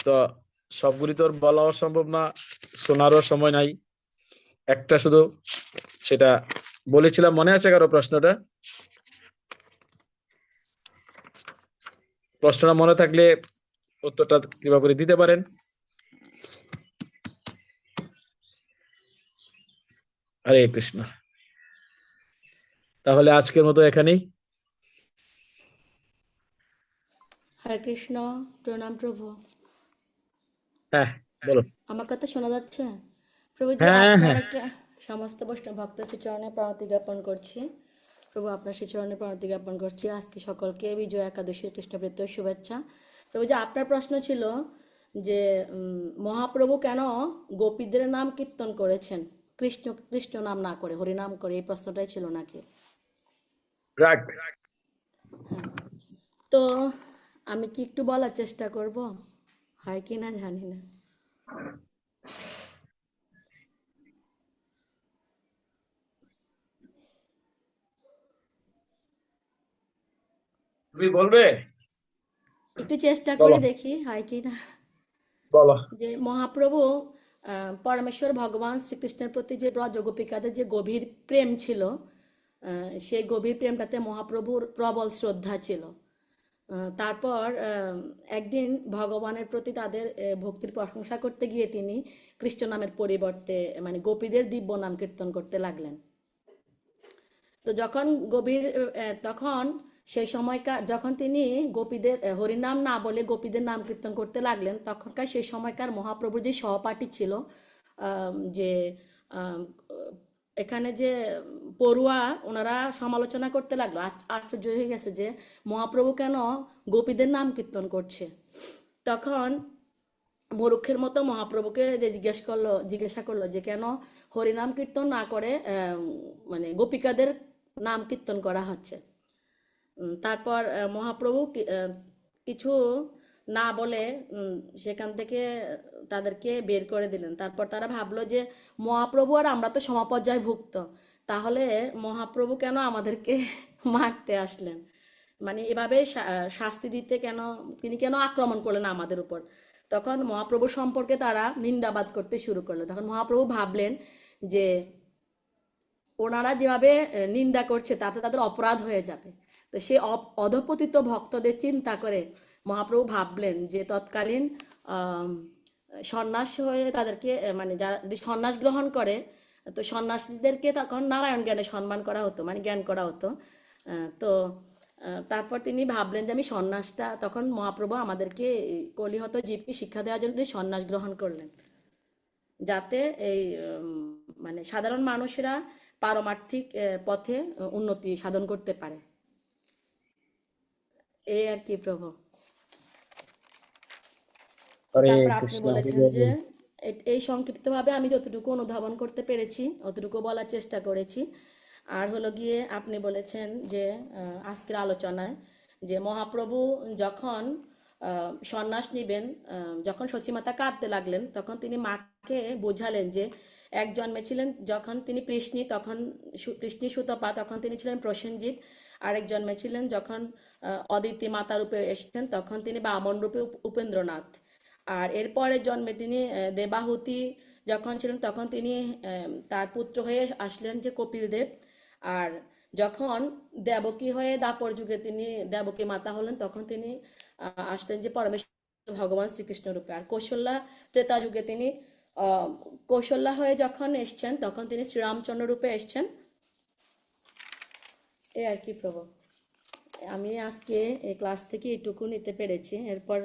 তো সবগুলি তো আর বলাও সম্ভব না, শোনারও সময় নাই। একটা শুধু, সেটা বলেছিলাম, মনে আছে কারো প্রশ্নটা? প্রশ্নটা মনে থাকলে উত্তরটা কৃপা করে দিতে পারেন। হরে কৃষ্ণ। তাহলে আজকের মতো এখানেই। হরে কৃষ্ণ। প্রণাম প্রভু। হ্যাঁ, বলো। আমার কথা শোনা যাচ্ছে? প্রভুজি, হ্যাঁ আপনার হ্যাঁ, একটা সমস্ত বৈষ্ণব ভক্ত শ্রীচরণে প্রণতি জ্ঞাপন করছি। প্রভু, আপনার শ্রীচরণে প্রণতি জ্ঞাপন করছি। আজকে সকলকে বিজয় একাদশীর কৃষ্ণপ্রীত শুভেচ্ছা। প্রভুজি, আপনার প্রশ্ন ছিল যে মহাপ্রভু কেন গোপীদের নাম কীর্তন করেছেন, কৃষ্ণ কৃষ্ণ নাম না করে হরিনাম করে, এই প্রশ্নটাই ছিল নাকি? রাইট। হ্যাঁ। তো আমি কি একটু বলার চেষ্টা করব, হয় কি না জানি না। তুমি বলবে? একটু চেষ্টা বলো করে দেখি হয় কি না। বলো। যে মহাপ্রভু পরমেশ্বর ভগবান শ্রীকৃষ্ণের প্রতি যে ব্রজ গোপিকাদের যে গভীর প্রেম ছিল, সেই গভীর প্রেমটাতে মহাপ্রভুর প্রবল শ্রদ্ধা ছিল। তারপর একদিন ভগবানের প্রতি তাদের ভক্তির প্রশংসা করতে গিয়ে তিনি কৃষ্ণ নামের পরিবর্তে মানে গোপীদের দিব্য নাম কীর্তন করতে লাগলেন। তো যখন তখন সেই সময়কার যখন তিনি গোপীদের হরিনাম না বলে গোপীদের নাম কীর্তন করতে লাগলেন, তখনকার সেই সময়কার মহাপ্রভুর যে সহপাঠী ছিল, যে আম, এখানে যে পড়ুয়া, ওনারা সমালোচনা করতে লাগলো, আশ্চর্য হয়ে গেছে যে মহাপ্রভু কেন গোপীদের নাম কীর্তন করছে। তখন মূর্খের মতো মহাপ্রভুকে যে জিজ্ঞাসা করলো যে কেন হরিনাম কীর্তন না করে মানে গোপিকাদের নাম কীর্তন করা হচ্ছে। তারপর মহাপ্রভু কিছু না বলে সেখান থেকে তাদেরকে বের করে দিলেন। তারপর তারা ভাবলো যে মহাপ্রভু আর আমরা তো সমপর্যায়ভুক্ত, তাহলে মহাপ্রভু কেন আমাদেরকে মারতে আসলেন, মানে এভাবে শাস্তি দিতে কেন, তিনি কেন আক্রমণ করলেন আমাদের উপর। তখন মহাপ্রভু সম্পর্কে তারা নিন্দাবাদ করতে শুরু করলো। তখন মহাপ্রভু ভাবলেন যে ওনারা যেভাবে নিন্দা করছে তাতে তাদের অপরাধ হয়ে যাবে। তো সে অধপতিত ভক্তদের চিন্তা করে মহাপ্রভু ভাবলেন যে তৎকালীন সন্ন্যাস হয়ে তাদেরকে মানে যারা যদি সন্ন্যাস গ্রহণ করে, তো সন্ন্যাসীদেরকে তখন নারায়ণ জ্ঞানে সম্মান করা হতো, মানে জ্ঞান করা হতো। তো তারপর তিনি ভাবলেন যে আমি সন্ন্যাসটা, তখন মহাপ্রভু আমাদেরকে কলিহত জীবকে শিক্ষা দেওয়ার জন্য তিনি সন্ন্যাস গ্রহণ করলেন, যাতে এই মানে সাধারণ মানুষেরা পারমার্থিক পথে উন্নতি সাধন করতে পারে। এই আর কি প্রভু। হরে তারপর আপনি কৃষ্ণ, হরে বলেছেন বল। যে এই সংক্ষিপ্তভাবে আমি যতটুকু অনুধাবন করতে পেরেছি অতটুকু বলার চেষ্টা করেছি। আর হলো গিয়ে আপনি বলেছেন যে আজকের আলোচনায় যে মহাপ্রভু যখন সন্ন্যাস নিবেন, যখন সচিমাতা কাঁদতে লাগলেন, তখন তিনি মাকে বোঝালেন যে এক জন্মেছিলেন যখন তিনি কৃষ্ণী, তখন কৃষ্ণী সুতপা, তখন তিনি ছিলেন প্রসেনজিৎ। আরেক জন্মেছিলেন যখন অদিতি মাতা রূপে এসেছেন, তখন তিনি বামন রূপে উপেন্দ্রনাথ। আর এরপরের জন্মে তিনি দেবাহুতি যখন ছিলেন তখন তিনি তার পুত্র হয়ে আসলেন যে কপিল দেব। আর যখন দেবকী হয়ে দাপর যুগে তিনি দেবকী মাতা হলেন তখন তিনি আসলেন যে পরমেশ্বর ভগবান শ্রীকৃষ্ণ রূপে। আর কৌশল্যা ত্রেতা যুগে তিনি কৌশল্যা হয়ে যখন এসছেন তখন তিনি শ্রীরামচন্দ্র রূপে এসছেন। এই আর কি প্রভু। আমি আজকে এই ক্লাস থেকে এইটুকু নিতে পেরেছি। এরপর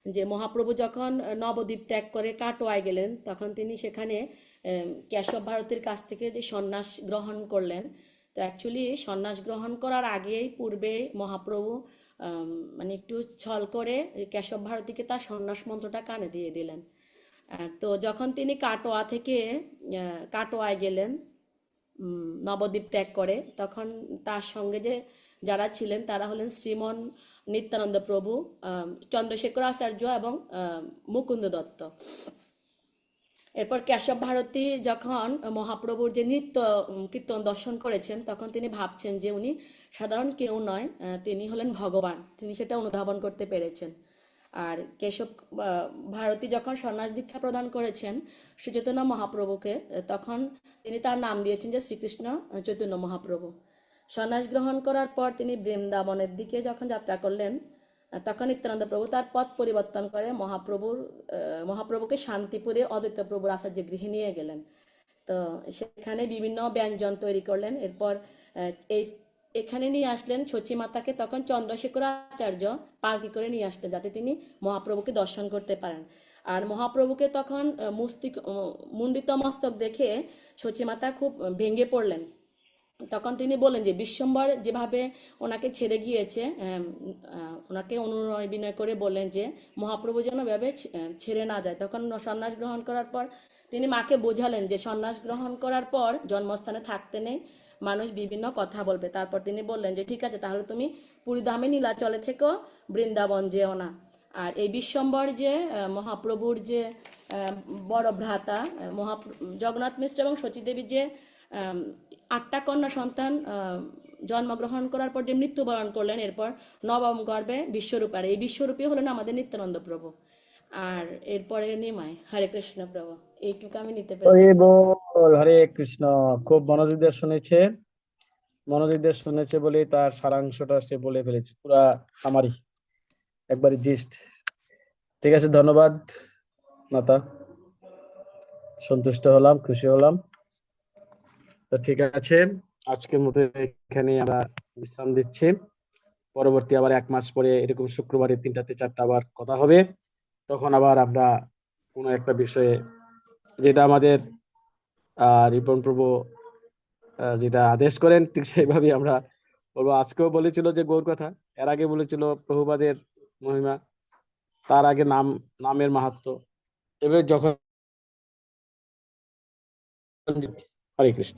যে মহাপ্রভু যখন নবদ্বীপ ত্যাগ করে কাটোয়ায় গেলেন তখন তিনি সেখানে কেশব ভারতীর কাছ থেকে যে সন্ন্যাস গ্রহণ করলেন। তো অ্যাকচুয়ালি সন্ন্যাস গ্রহণ করার আগেই পূর্বে মহাপ্রভু মানে একটু ছল করে কেশব ভারতীকে তার সন্ন্যাস মন্ত্রটা কানে দিয়ে দিলেন। তো যখন তিনি কাটোয়া থেকে কাটোয়ায় গেলেন নবদ্বীপ ত্যাগ করে, তখন তার সঙ্গে যে যারা ছিলেন তারা হলেন শ্রীমন নিত্যানন্দ প্রভু, চন্দ্রশেখর আচার্য এবং মুকুন্দ দত্ত। এরপর কেশব ভারতী যখন মহাপ্রভুর যে নৃত্য কীর্তন দর্শন করেছেন তখন তিনি ভাবছেন যে উনি সাধারণ কেউ নয়, তিনি হলেন ভগবান। তিনি সেটা অনুধাবন করতে পেরেছেন। আর কেশব ভারতী যখন সন্ন্যাস দীক্ষা প্রদান করেছেন শ্রীচৈতন্য মহাপ্রভুকে, তখন তিনি তার নাম দিয়েছেন যে শ্রীকৃষ্ণ চৈতন্য মহাপ্রভু। সন্ন্যাস গ্রহণ করার পর তিনি বৃন্দাবনের দিকে যখন যাত্রা করলেন তখন নিত্যানন্দ প্রভু তার পথ পরিবর্তন করে মহাপ্রভুকে শান্তিপুরে অদ্বৈত প্রভুর আচার্য গৃহে নিয়ে গেলেন। তো সেখানে বিভিন্ন ব্যঞ্জন তৈরি করলেন। এরপর এখানে নিয়ে আসলেন শচী মাতাকে, তখন চন্দ্রশেখর আচার্য পালকি করে নিয়ে আসলেন যাতে তিনি মহাপ্রভুকে দর্শন করতে পারেন। আর মহাপ্রভুকে তখন মুন্ডিত মস্তক দেখে শচী মাতা খুব ভেঙে পড়লেন। তখন তিনি বললেন যে বিশ্বম্বর যেভাবে ওনাকে ছেড়ে গিয়েছে, ওনাকে অনুনয় বিনয় করে বললেন যে মহাপ্রভু যেন এভাবে ছেড়ে না যায়। তখন সন্ন্যাস গ্রহণ করার পর তিনি মাকে বোঝালেন যে সন্ন্যাস গ্রহণ করার পর জন্মস্থানে থাকতে নেই, মানুষ বিভিন্ন কথা বলবে। তারপর তিনি বললেন যে ঠিক আছে, তাহলে তুমি পুরীধামে নীলাচলে থেকেও বৃন্দাবন যেও না। আর এই বিশ্বম্বর যে মহাপ্রভুর যে বড় ভ্রাতা জগন্নাথ মিশ্র এবং সচীদেবী যে 8টা কন্যা সন্তান জন্মগ্রহণ করার পর যে মৃত্যুবরণ করলেন, এরপর নবম গর্ভে বিশ্বরূপ। আর এই বিশ্বরূপী হলেন আমাদের নিত্যানন্দ প্রভু। আর এরপরে নিমাই হরে কৃষ্ণ প্রভু। এইটুকু আমি নিতে পেরেছি। হরে বল, হরে কৃষ্ণ। খুব মনোযোগ দিয়ে শুনেছে বলে তার সারাংশটা সে বলে ফেলেছে, পুরা আমারই একবারে জিস্ট। ঠিক আছে, ধন্যবাদ মাতা, সন্তুষ্ট হলাম, খুশি হলাম। তো ঠিক আছে, আজকের মতো এখানে আমরা বিশ্রাম দিচ্ছি। পরবর্তী আবার 1 মাস পরে এরকম শুক্রবারে 3টা থেকে 4টা আবার কথা হবে। তখন আবার আমরা কোনো একটা বিষয়ে, যেটা আমাদের রিপন প্রভু যেটা আদেশ করেন ঠিক সেইভাবেই আমরা বলবো। আজকেও বলেছিল যে গৌর কথা, এর আগে বলেছিল প্রভুপাদের মহিমা, তার আগে নামের মাহাত্ম্য। এবার যখন হরে কৃষ্ণ।